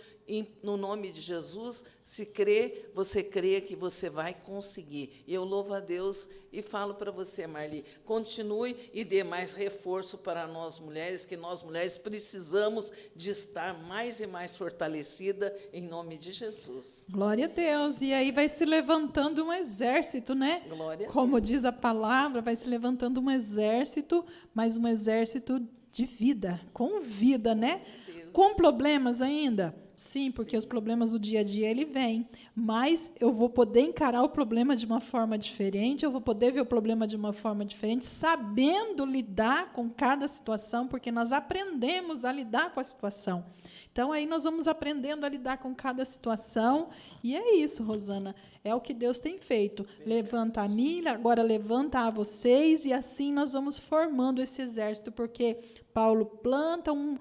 no nome de Jesus. Se crê, você crê que você vai conseguir. E eu louvo a Deus e falo para você, Marli, continue e dê mais reforço para nós mulheres, que nós mulheres precisamos de estar mais e mais fortalecida em nome de Jesus. Glória a Deus. E aí vai se levantando um exército, né? Glória a Como diz a palavra, vai se levantando um exército, mas um exército de vida, com vida, né? Com problemas ainda. Sim, porque os problemas do dia a dia, ele vem. Mas eu vou poder encarar o problema de uma forma diferente, eu vou poder ver o problema de uma forma diferente, sabendo lidar com cada situação, porque nós aprendemos a lidar com a situação. Então, aí nós vamos aprendendo a lidar com cada situação. E é isso, Rosana. É o que Deus tem feito. Levanta a mim, agora levanta a vocês, e assim nós vamos formando esse exército, porque Paulo planta, um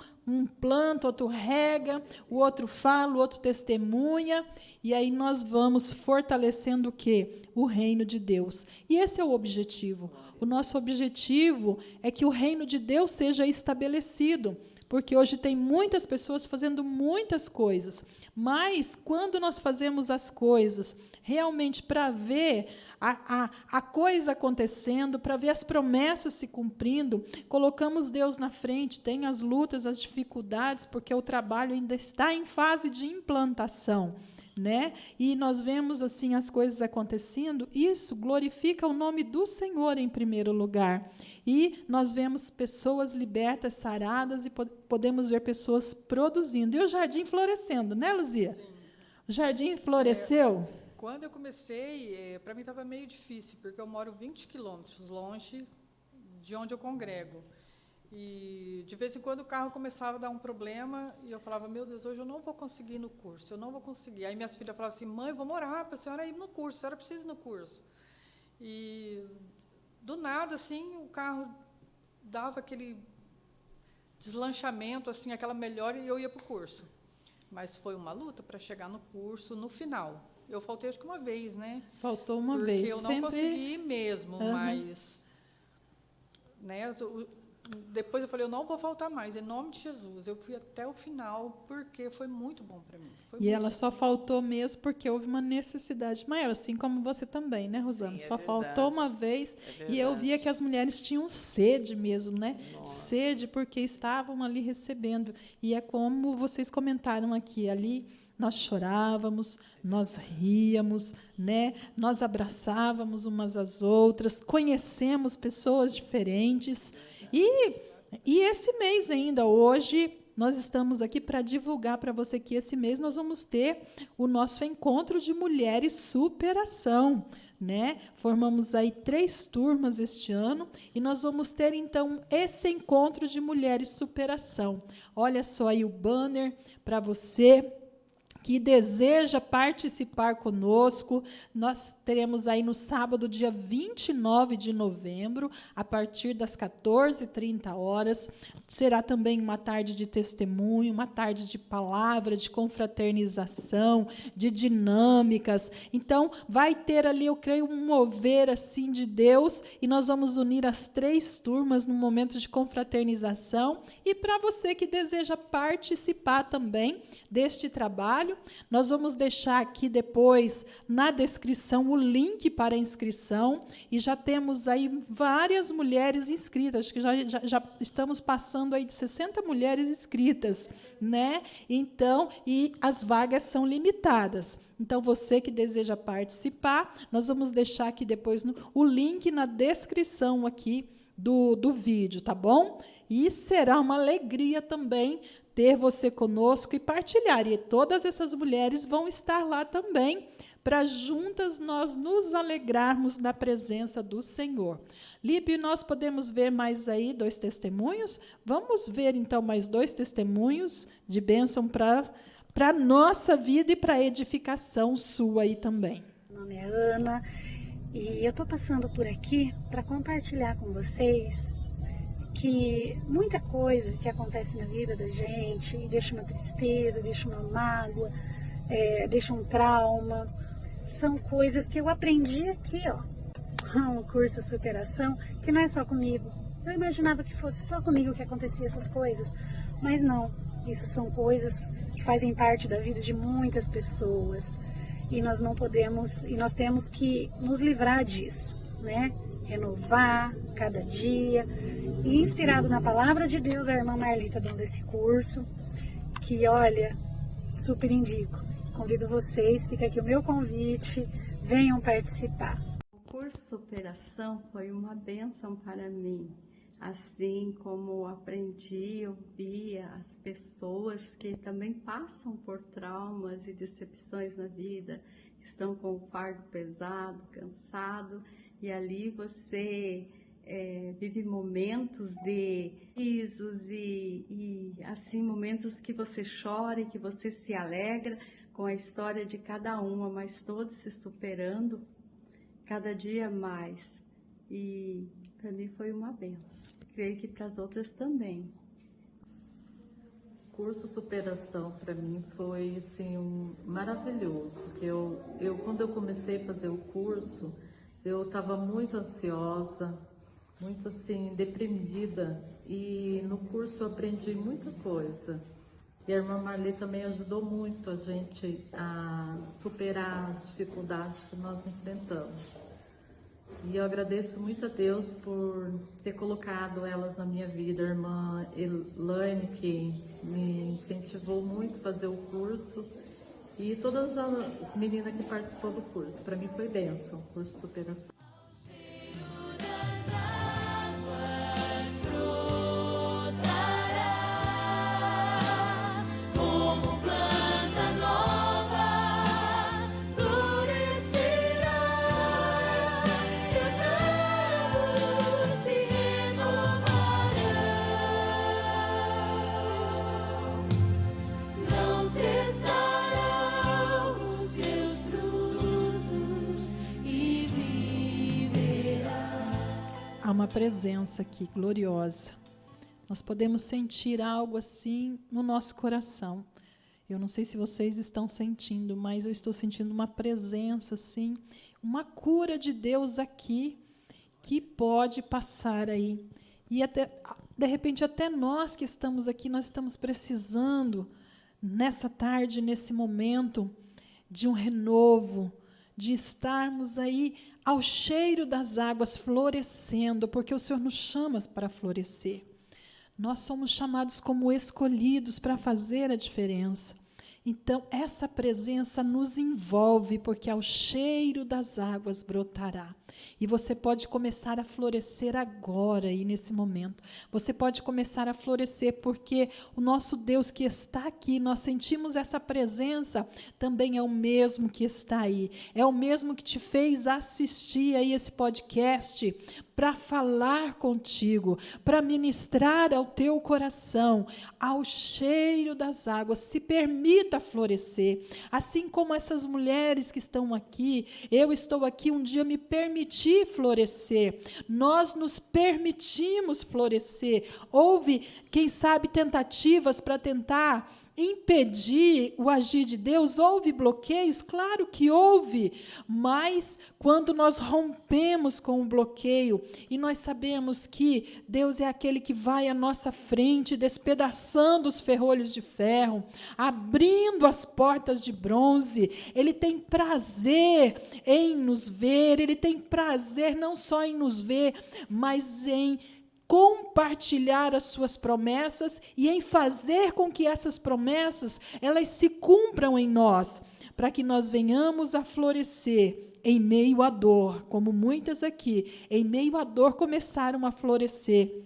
planta, outro rega, o outro fala, o outro testemunha, e aí nós vamos fortalecendo o quê? O reino de Deus. E esse é o objetivo. O nosso objetivo é que o reino de Deus seja estabelecido, porque hoje tem muitas pessoas fazendo muitas coisas, mas quando nós fazemos as coisas realmente para ver a coisa acontecendo, para ver as promessas se cumprindo, colocamos Deus na frente, tem as lutas, as dificuldades, porque o trabalho ainda está em fase de implantação, né? E nós vemos assim as coisas acontecendo, isso glorifica o nome do Senhor em primeiro lugar. E nós vemos pessoas libertas, saradas, e podemos ver pessoas produzindo. E o jardim florescendo, né, Luzia? Sim. O jardim floresceu? Quando eu comecei, para mim estava meio difícil, porque eu moro 20 quilômetros longe de onde eu congrego. E, de vez em quando, o carro começava a dar um problema, e eu falava, meu Deus, hoje eu não vou conseguir ir no curso, eu não vou conseguir. Aí minhas filhas falavam assim, mãe, vamos orar para a senhora ir no curso, a senhora precisa ir no curso. E, do nada, assim, o carro dava aquele deslanchamento, assim, aquela melhora, e eu ia para o curso. Mas foi uma luta para chegar no curso no final. Eu faltei, acho que uma vez, né? Faltou uma vez. Porque eu não consegui ir mesmo, mas... Né, depois eu falei, eu não vou faltar mais, em nome de Jesus. Eu fui até o final, porque foi muito bom para mim. E ela só faltou mesmo porque houve uma necessidade maior, assim como você também, né, Rosana? Sim, só verdade. faltou uma vez, e eu via que as mulheres tinham sede mesmo, né? Nossa. Sede porque estavam ali recebendo. E é como vocês comentaram aqui, ali nós chorávamos, nós ríamos, né? Nós abraçávamos umas às outras, conhecemos pessoas diferentes. E esse mês ainda, hoje, nós estamos aqui para divulgar para você que esse mês nós vamos ter o nosso encontro de mulheres superação, né? Formamos aí 3 turmas este ano e nós vamos ter, então, esse encontro de mulheres superação. Olha só aí o banner para você que deseja participar conosco. Nós teremos aí no sábado, dia 29 de novembro, a partir das 14h30. Será também uma tarde de testemunho, uma tarde de palavra, de confraternização, de dinâmicas. Então, vai ter ali, eu creio, um mover assim de Deus, e nós vamos unir as 3 turmas no momento de confraternização. E para você que deseja participar também deste trabalho, nós vamos deixar aqui depois na descrição o link para a inscrição, e já temos aí várias mulheres inscritas, acho que já estamos passando aí de 60 mulheres inscritas, né? Então, e as vagas são limitadas. Então, você que deseja participar, nós vamos deixar aqui depois o link na descrição aqui do vídeo, tá bom? E será uma alegria também ter você conosco e partilhar. E todas essas mulheres vão estar lá também, para juntas nós nos alegrarmos na presença do Senhor. Líbio, nós podemos ver mais aí 2 testemunhos? Vamos ver, então, mais 2 testemunhos de bênção para a nossa vida e para a edificação sua aí também. Meu nome é Ana, e eu estou passando por aqui para compartilhar com vocês que muita coisa que acontece na vida da gente deixa uma tristeza, deixa uma mágoa, deixa um trauma, são coisas que eu aprendi aqui, no curso de superação, que não é só comigo. Eu imaginava que fosse só comigo que acontecia essas coisas, mas não, isso são coisas que fazem parte da vida de muitas pessoas, e nós não podemos, e nós temos que nos livrar disso, né? Renovar cada dia. E inspirado na palavra de Deus, a irmã Marli está dando esse curso, que, olha, super indico. Convido vocês, fica aqui o meu convite, venham participar. O curso Superação foi uma bênção para mim. assim como aprendi, eu via as pessoas que também passam por traumas e decepções na vida, estão com o fardo pesado, cansado, e ali você vive momentos de risos e assim, momentos que você chora e que você se alegra com a história de cada uma, mas todos se superando cada dia mais. E para mim foi uma benção. Creio que para as outras também. O curso Superação para mim foi assim, maravilhoso. Quando eu comecei a fazer o curso, eu estava muito ansiosa, muito assim, deprimida, e no curso eu aprendi muita coisa. E a irmã Marli também ajudou muito a gente a superar as dificuldades que nós enfrentamos. E eu agradeço muito a Deus por ter colocado elas na minha vida. A irmã Elaine, que me incentivou muito a fazer o curso, e todas as meninas que participou do curso. Para mim foi bênção, o curso Superação. Há uma presença aqui gloriosa. Nós podemos sentir algo assim no nosso coração. Eu não sei se vocês estão sentindo, mas eu estou sentindo uma presença assim, uma cura de Deus aqui que pode passar aí. E até, de repente, até nós que estamos aqui, nós estamos precisando, nessa tarde, nesse momento, de um renovo, de estarmos aí ao cheiro das águas, florescendo, porque o Senhor nos chama para florescer. Nós somos chamados como escolhidos para fazer a diferença. Então, essa presença nos envolve, porque ao cheiro das águas brotará. E você pode começar a florescer agora, e nesse momento. Você pode começar a florescer, porque o nosso Deus que está aqui, nós sentimos essa presença, também é o mesmo que está aí. É o mesmo que te fez assistir aí esse podcast, para falar contigo, para ministrar ao teu coração, ao cheiro das águas. Se permita florescer, assim como essas mulheres que estão aqui. Eu estou aqui, um dia me permiti florescer, nós nos permitimos florescer. Houve, quem sabe, tentativas para tentar impedir o agir de Deus, houve bloqueios, claro que houve, mas quando nós rompemos com o bloqueio, e nós sabemos que Deus é aquele que vai à nossa frente, despedaçando os ferrolhos de ferro, abrindo as portas de bronze, Ele tem prazer em nos ver, Ele tem prazer não só em nos ver, mas em compartilhar as suas promessas e em fazer com que essas promessas elas se cumpram em nós, para que nós venhamos a florescer em meio à dor, como muitas aqui, em meio à dor começaram a florescer,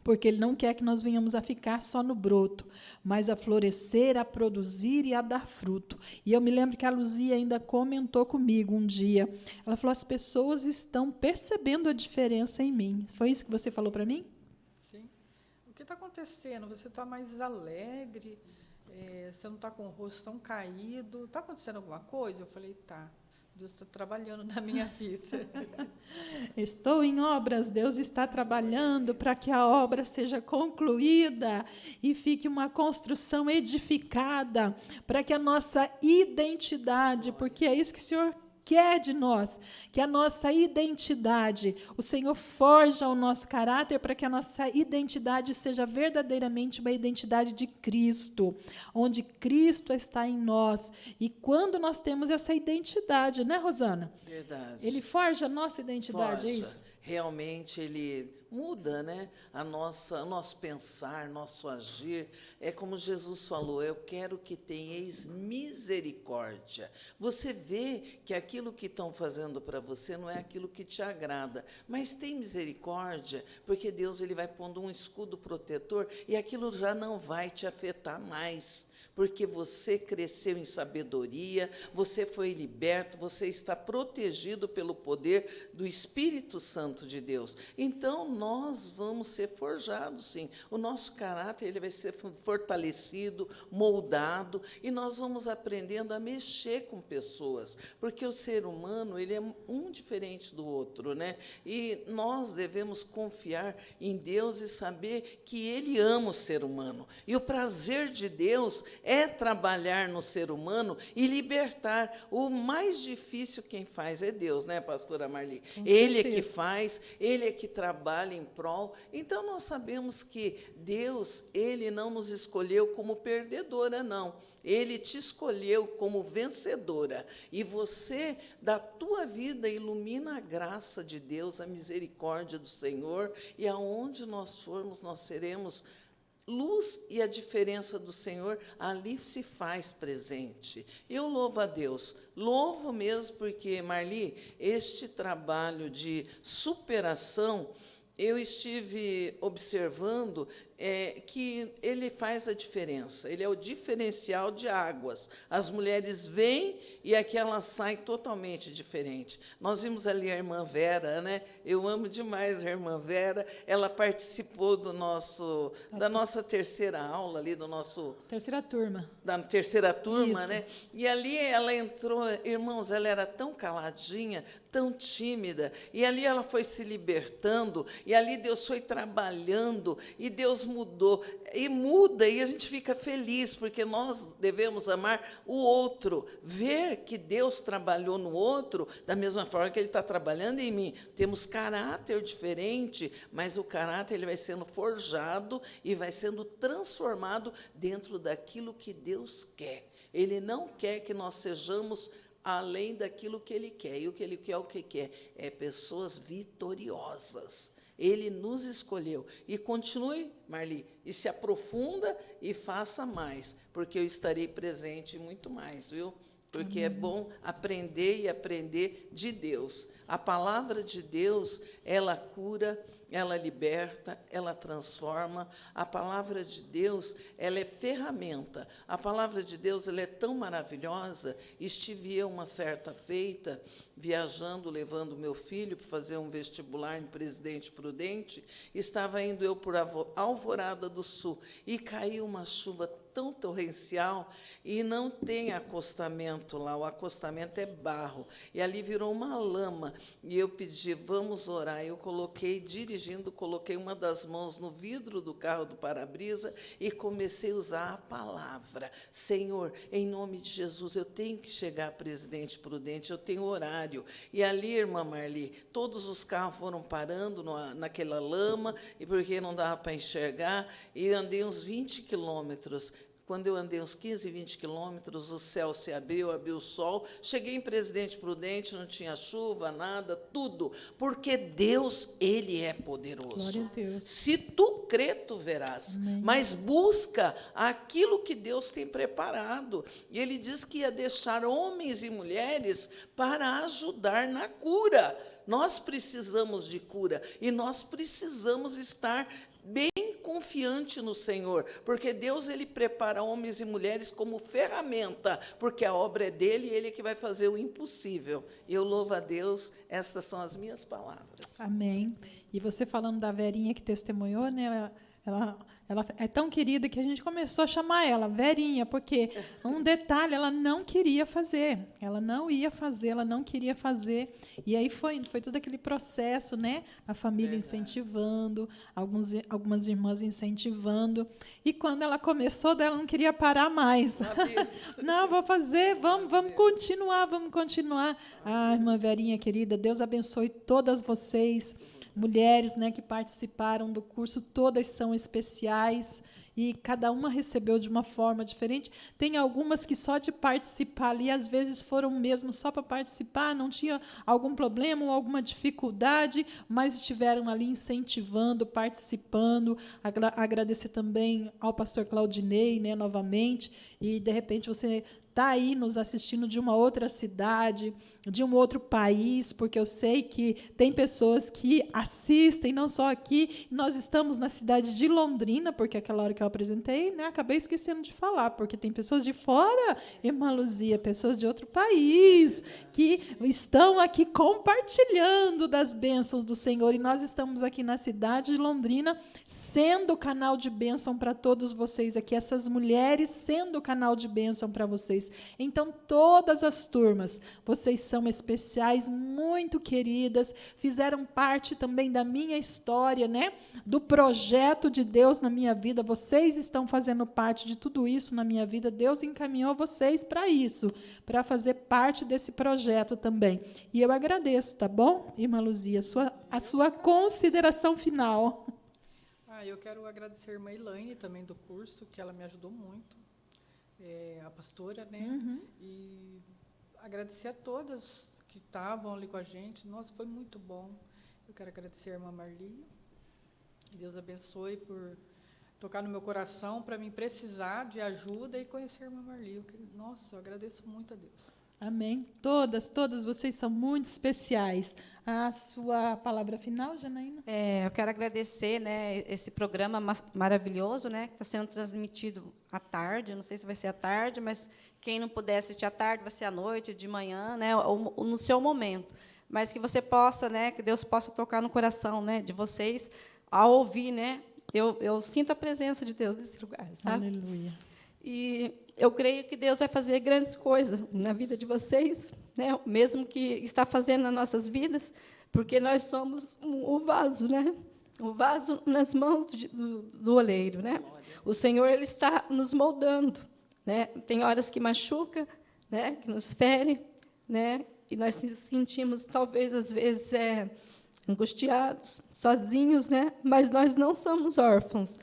porque Ele não quer que nós venhamos a ficar só no broto, mas a florescer, a produzir e a dar fruto. E eu me lembro que a Luzia ainda comentou comigo um dia, ela falou, as pessoas estão percebendo a diferença em mim. Foi isso que você falou para mim? Sim. O que está acontecendo? Você está mais alegre, você não está com o rosto tão caído, está acontecendo alguma coisa? Eu falei, tá. Deus está trabalhando na minha vida. Estou em obras, Deus está trabalhando para que a obra seja concluída e fique uma construção edificada, para que a nossa identidade, porque é isso que o Senhor quer de nós, que a nossa identidade, o Senhor forja o nosso caráter para que a nossa identidade seja verdadeiramente uma identidade de Cristo, onde Cristo está em nós. E quando nós temos essa identidade, né, Rosana? Verdade. Ele forja a nossa identidade, Forja. é isso? realmente ele muda, né, o nosso pensar, nosso agir. É como Jesus falou, eu quero que tenhais misericórdia. Você vê que aquilo que estão fazendo para você não é aquilo que te agrada, mas tem misericórdia, porque Deus ele vai pondo um escudo protetor e aquilo já não vai te afetar mais. Porque você cresceu em sabedoria, você foi liberto, você está protegido pelo poder do Espírito Santo de Deus. Então, nós vamos ser forjados, sim. O nosso caráter ele vai ser fortalecido, moldado, e nós vamos aprendendo a mexer com pessoas, porque o ser humano ele é um diferente do outro, né? E nós devemos confiar em Deus e saber que Ele ama o ser humano. E o prazer de Deus é trabalhar no ser humano e libertar. O mais difícil quem faz é Deus, né, pastora Marli? Ele é que faz, Ele é que trabalha em prol. Então, nós sabemos que Deus, Ele não nos escolheu como perdedora, não. Ele te escolheu como vencedora. E você, da tua vida, ilumina a graça de Deus, a misericórdia do Senhor, e aonde nós formos, nós seremos luz, e a diferença do Senhor ali se faz presente. Eu louvo a Deus, louvo mesmo, porque, Marli, este trabalho de superação, eu estive observando que ele faz a diferença, ele é o diferencial de águas. As mulheres vêm e aqui elas saem totalmente diferente. Nós vimos ali a irmã Vera, né? Eu amo demais a irmã Vera, ela participou da nossa terceira aula, ali do nosso... Terceira turma. Da terceira turma, Isso. né? E ali ela entrou, irmãos, ela era tão caladinha, tão tímida, e ali ela foi se libertando, e ali Deus foi trabalhando, e Deus mudou, e muda, e a gente fica feliz, porque nós devemos amar o outro, ver que Deus trabalhou no outro, da mesma forma que Ele está trabalhando em mim. Temos caráter diferente, mas o caráter ele vai sendo forjado e vai sendo transformado dentro daquilo que Deus quer. Ele não quer que nós sejamos além daquilo que Ele quer. E o que Ele quer, o que quer? É pessoas vitoriosas. Ele nos escolheu. E continue, Marli, e se aprofunda e faça mais, porque eu estarei presente muito mais, viu? Porque é bom aprender e aprender de Deus. A palavra de Deus, ela cura, ela liberta, ela transforma. A palavra de Deus, ela é ferramenta. A palavra de Deus, ela é tão maravilhosa. Estive eu, uma certa feita, viajando, levando meu filho para fazer um vestibular em Presidente Prudente. Estava indo eu por Alvorada do Sul e caiu uma chuva tão torrencial e não tem acostamento lá, o acostamento é barro, e ali virou uma lama, e eu pedi, vamos orar. Eu coloquei uma das mãos no vidro do carro do para-brisa e comecei a usar a palavra. Senhor, em nome de Jesus, eu tenho que chegar a Presidente Prudente, eu tenho horário. E ali, irmã Marli, todos os carros foram parando naquela lama, e porque não dava para enxergar, e andei uns 20 quilômetros. Quando eu andei uns 15, 20 quilômetros, o céu se abriu o sol. Cheguei em Presidente Prudente, não tinha chuva, nada, tudo. Porque Deus, Ele é poderoso. Glória a Deus. Se tu crê, tu verás. Amém. Mas busca aquilo que Deus tem preparado. E Ele diz que ia deixar homens e mulheres para ajudar na cura. Nós precisamos de cura e nós precisamos estar bem confiante no Senhor, porque Deus ele prepara homens e mulheres como ferramenta, porque a obra é dele e ele é que vai fazer o impossível. E eu louvo a Deus, estas são as minhas palavras. Amém. E você falando da Verinha que testemunhou, né? Ela é tão querida que a gente começou a chamar ela Verinha, porque um detalhe, ela não queria fazer. Ela não ia fazer, ela não queria fazer. E aí foi todo aquele processo, né? A família incentivando, algumas irmãs incentivando. E quando ela começou, ela não queria parar mais. Não, vou fazer, vamos continuar. Ah, irmã Verinha, querida, Deus abençoe todas vocês. Mulheres, né, que participaram do curso, todas são especiais, e cada uma recebeu de uma forma diferente. Tem algumas que só de participar ali, às vezes foram mesmo só para participar, não tinha algum problema ou alguma dificuldade, mas estiveram ali incentivando, participando. Agradecer também ao pastor Claudinei, né, novamente, e de repente você está aí nos assistindo de uma outra cidade, de um outro país, porque eu sei que tem pessoas que assistem, não só aqui. Nós estamos na cidade de Londrina, porque aquela hora que eu apresentei, né, acabei esquecendo de falar, porque tem pessoas de fora, irmã Luzia, pessoas de outro país, que estão aqui compartilhando das bênçãos do Senhor, e nós estamos aqui na cidade de Londrina, sendo canal de bênção para todos vocês aqui, essas mulheres sendo canal de bênção para vocês. Então, todas as turmas, vocês são especiais, muito queridas, fizeram parte também da minha história, né? Do projeto de Deus na minha vida. Vocês estão fazendo parte de tudo isso na minha vida. Deus encaminhou vocês para isso, para fazer parte desse projeto também. E eu agradeço, tá bom, irmã Luzia, a sua consideração final. Eu quero agradecer a irmã Elaine também do curso, que ela me ajudou muito. A pastora, né? E agradecer a todas que estavam ali com a gente. Nossa, foi muito bom. Eu quero agradecer a irmã Marli. Deus abençoe por tocar no meu coração para mim precisar de ajuda e conhecer a irmã Marli. Nossa, eu agradeço muito a Deus. Amém. Todas vocês são muito especiais. A sua palavra final, Janaína? Eu quero agradecer, né, esse programa maravilhoso, né, que está sendo transmitido à tarde. Eu não sei se vai ser à tarde, mas quem não puder assistir à tarde, vai ser à noite, de manhã, né, ou no seu momento. Mas que você possa, né, que Deus possa tocar no coração, né, de vocês ao ouvir, né. Eu sinto a presença de Deus nesse lugar, sabe? Aleluia. E eu creio que Deus vai fazer grandes coisas na vida de vocês, né? Mesmo que está fazendo nas nossas vidas, porque nós somos o vaso, né? O vaso nas mãos do oleiro, né? O Senhor, ele está nos moldando, né? Tem horas que machuca, né? Que nos fere, né? E nós nos sentimos, talvez, às vezes, angustiados, sozinhos, né? Mas nós não somos órfãos.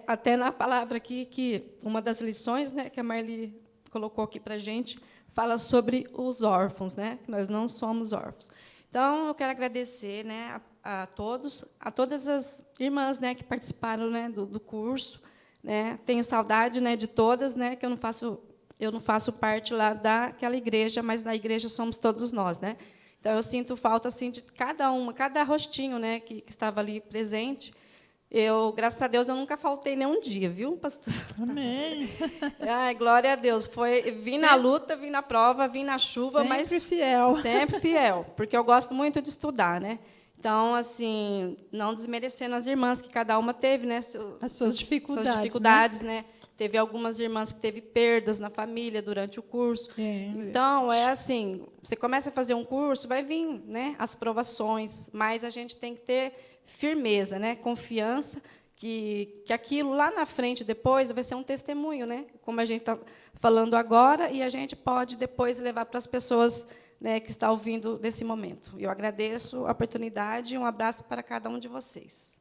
Até na palavra aqui, que uma das lições, né, que a Marli colocou aqui para a gente, fala sobre os órfãos, né, que nós não somos órfãos. Então, eu quero agradecer, né, a todas as irmãs, né, que participaram, né, do curso. Né. Tenho saudade, né, de todas, né, que eu não faço parte lá daquela igreja, mas na igreja somos todos nós. Né. Então, eu sinto falta assim, de cada rostinho, né, que estava ali presente. Graças a Deus, eu nunca faltei nenhum dia, viu, pastor? Amém. Ai, glória a Deus. Vim na luta, vim na prova, vim na chuva, mas sempre fiel. Sempre fiel, porque eu gosto muito de estudar, né? Então, assim, não desmerecendo as irmãs, que cada uma teve, né, as suas dificuldades, né? Teve algumas irmãs que teve perdas na família durante o curso. Então, assim, você começa a fazer um curso, vai vir, né, as provações, mas a gente tem que ter firmeza, né, confiança, que aquilo lá na frente, depois, vai ser um testemunho, né, como a gente está falando agora, e a gente pode depois levar para as pessoas, né, que estão ouvindo nesse momento. Eu agradeço a oportunidade e um abraço para cada um de vocês.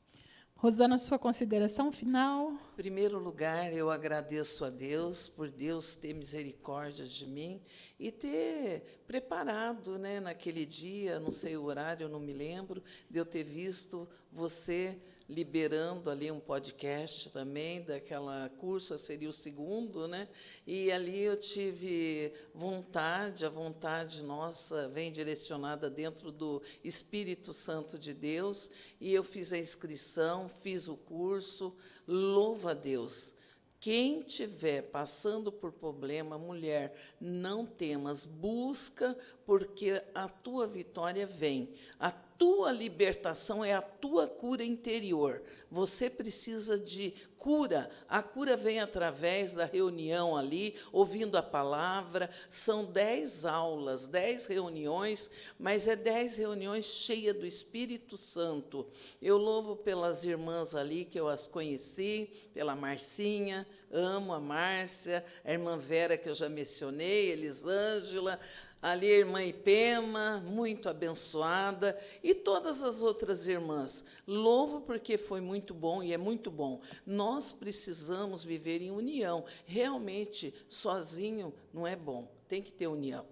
Rosana, sua consideração final? Em primeiro lugar, eu agradeço a Deus por Deus ter misericórdia de mim e ter preparado, né, naquele dia, não sei o horário, não me lembro, de eu ter visto você liberando ali um podcast também, daquela curso, seria o segundo, né? E ali eu tive vontade, a vontade nossa vem direcionada dentro do Espírito Santo de Deus, e eu fiz a inscrição, fiz o curso, louva a Deus. Quem estiver passando por problema, mulher, não temas, busca, porque a tua vitória vem. A tua libertação é a tua cura interior. Você precisa de cura. A cura vem através da reunião ali, ouvindo a palavra. São 10 aulas, 10 reuniões, mas 10 reuniões cheias do Espírito Santo. Eu louvo pelas irmãs ali, que eu as conheci, pela Marcinha, amo a Márcia, a irmã Vera, que eu já mencionei, Elisângela, Ali a irmã Ipema, muito abençoada, e todas as outras irmãs. Louvo porque foi muito bom e é muito bom. Nós precisamos viver em união. Realmente, sozinho não é bom, tem que ter união.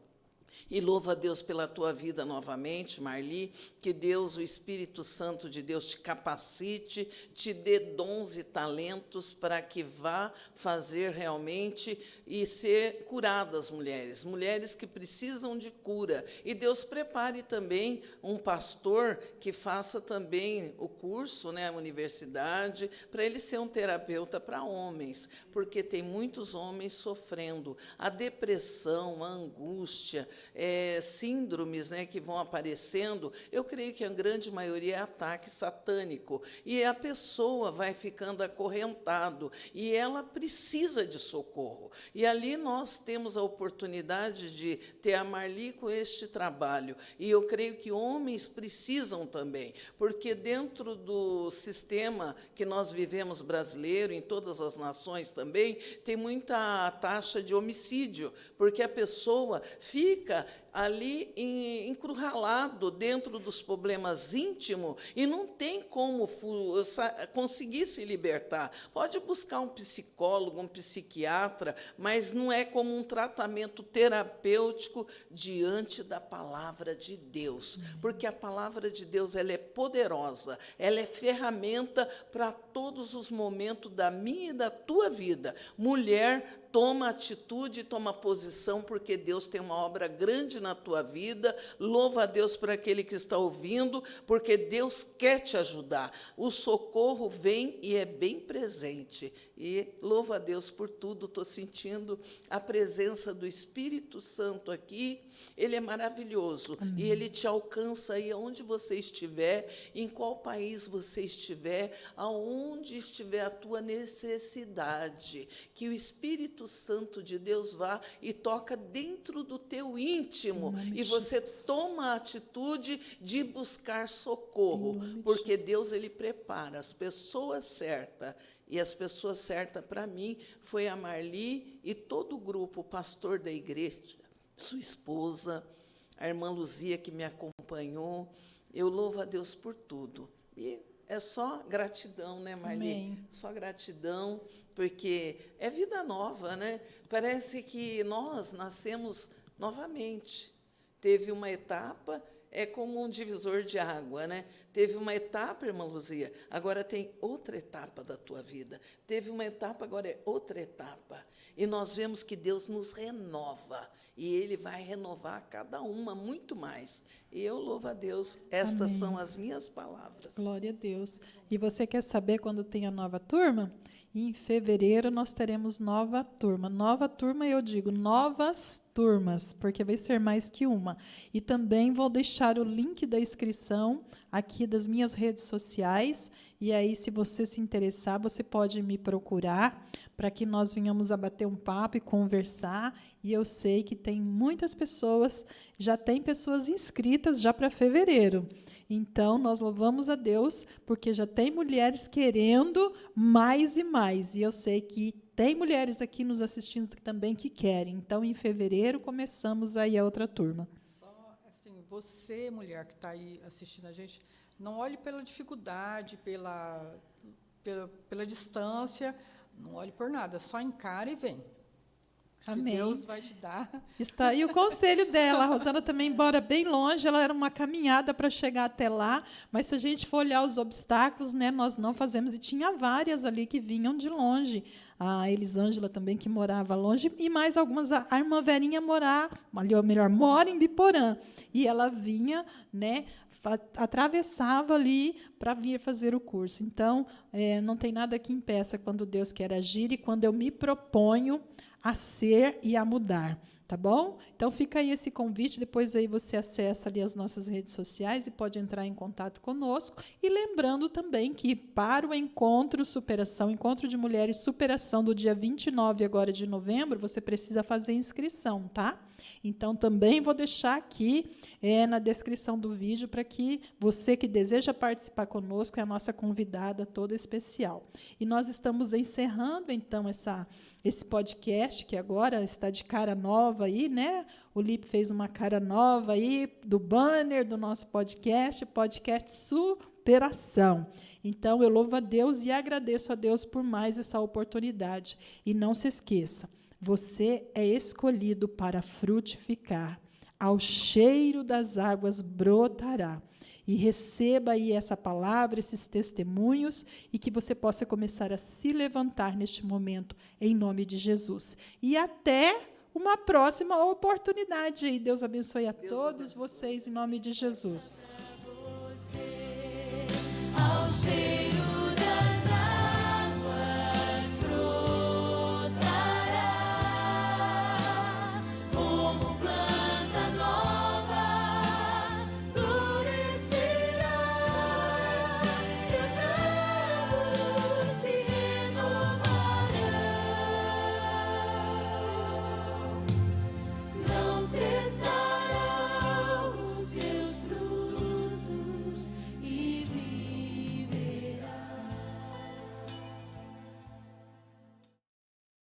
E louvo a Deus pela tua vida novamente, Marli, que Deus, o Espírito Santo de Deus, te capacite, te dê dons e talentos para que vá fazer realmente e ser curadas mulheres que precisam de cura. E Deus prepare também um pastor que faça também o curso, né, a universidade, para ele ser um terapeuta para homens, porque tem muitos homens sofrendo a depressão, a angústia, síndromes, né, que vão aparecendo. Eu creio que a grande maioria é ataque satânico, e a pessoa vai ficando acorrentado, e ela precisa de socorro. E ali nós temos a oportunidade de ter a Marli com este trabalho, e eu creio que homens precisam também, porque dentro do sistema que nós vivemos brasileiro, em todas as nações também, tem muita taxa de homicídio, porque a pessoa fica ali encurralado dentro dos problemas íntimos e não tem como conseguir se libertar. Pode buscar um psicólogo, um psiquiatra, mas não é como um tratamento terapêutico diante da palavra de Deus, porque a palavra de Deus, ela é poderosa, ela é ferramenta para todos os momentos da minha e da tua vida. Mulher, toma atitude, toma posição, porque Deus tem uma obra grande na tua vida. Louva a Deus por aquele que está ouvindo, porque Deus quer te ajudar. O socorro vem e é bem presente. E louva a Deus por tudo. Estou sentindo a presença do Espírito Santo aqui. Ele é maravilhoso. Amém. E ele te alcança aí onde você estiver, em qual país você estiver, aonde estiver a tua necessidade. Que o Espírito Santo de Deus vá e toca dentro do teu íntimo, e você toma a atitude de buscar socorro, porque Deus, ele prepara as pessoas certas. E as pessoas certas para mim foi a Marli e todo o grupo, o pastor da igreja, sua esposa, a irmã Luzia, que me acompanhou. Eu louvo a Deus por tudo. E é só gratidão, né, Marli? Amém. Só gratidão, porque é vida nova, né? Parece que nós nascemos novamente. Teve uma etapa, é como um divisor de água, né? Teve uma etapa, irmã Luzia, agora tem outra etapa da tua vida. Teve uma etapa, agora é outra etapa. E nós vemos que Deus nos renova, e Ele vai renovar cada uma muito mais. E eu louvo a Deus, estas Amém. São as minhas palavras. Glória a Deus. E você quer saber quando tem a nova turma? Em fevereiro nós teremos nova turma. Nova turma, eu digo novas turmas, porque vai ser mais que uma. E também vou deixar o link da inscrição aqui das minhas redes sociais. E aí, se você se interessar, você pode me procurar para que nós venhamos a bater um papo e conversar. E eu sei que tem muitas pessoas, já tem pessoas inscritas já para fevereiro. Então, nós louvamos a Deus, porque já tem mulheres querendo mais e mais. E eu sei que tem mulheres aqui nos assistindo também que querem. Então, em fevereiro, começamos aí a outra turma. Só, assim, você, mulher que está aí assistindo a gente, não olhe pela dificuldade, pela distância, não olhe por nada, só encara e vem. Amém. Que Deus vai te dar. Está aí o conselho dela. A Rosana também, embora bem longe, ela era uma caminhada para chegar até lá, mas se a gente for olhar os obstáculos, né, nós não fazemos, e tinha várias ali que vinham de longe. A Elisângela também, que morava longe, e mais algumas. A irmã Verinha mora em Biporã, e ela vinha, né, atravessava ali para vir fazer o curso. Então, não tem nada que impeça quando Deus quer agir e quando eu me proponho a ser e a mudar, tá bom? Então, fica aí esse convite, depois aí você acessa ali as nossas redes sociais e pode entrar em contato conosco. E lembrando também que para o Encontro Superação, Encontro de Mulheres Superação, do dia 29 agora de novembro, você precisa fazer inscrição, tá? Então, também vou deixar aqui na descrição do vídeo para que você que deseja participar conosco é a nossa convidada toda especial. E nós estamos encerrando, então, esse podcast, que agora está de cara nova aí, né? O Lipe fez uma cara nova aí do banner do nosso podcast Superação. Então, eu louvo a Deus e agradeço a Deus por mais essa oportunidade. E não se esqueça, você é escolhido para frutificar. Ao cheiro das águas brotará. E receba aí essa palavra, esses testemunhos, e que você possa começar a se levantar neste momento, em nome de Jesus. E até uma próxima oportunidade. E Deus abençoe a todos vocês, em nome de Jesus. Ao cheiro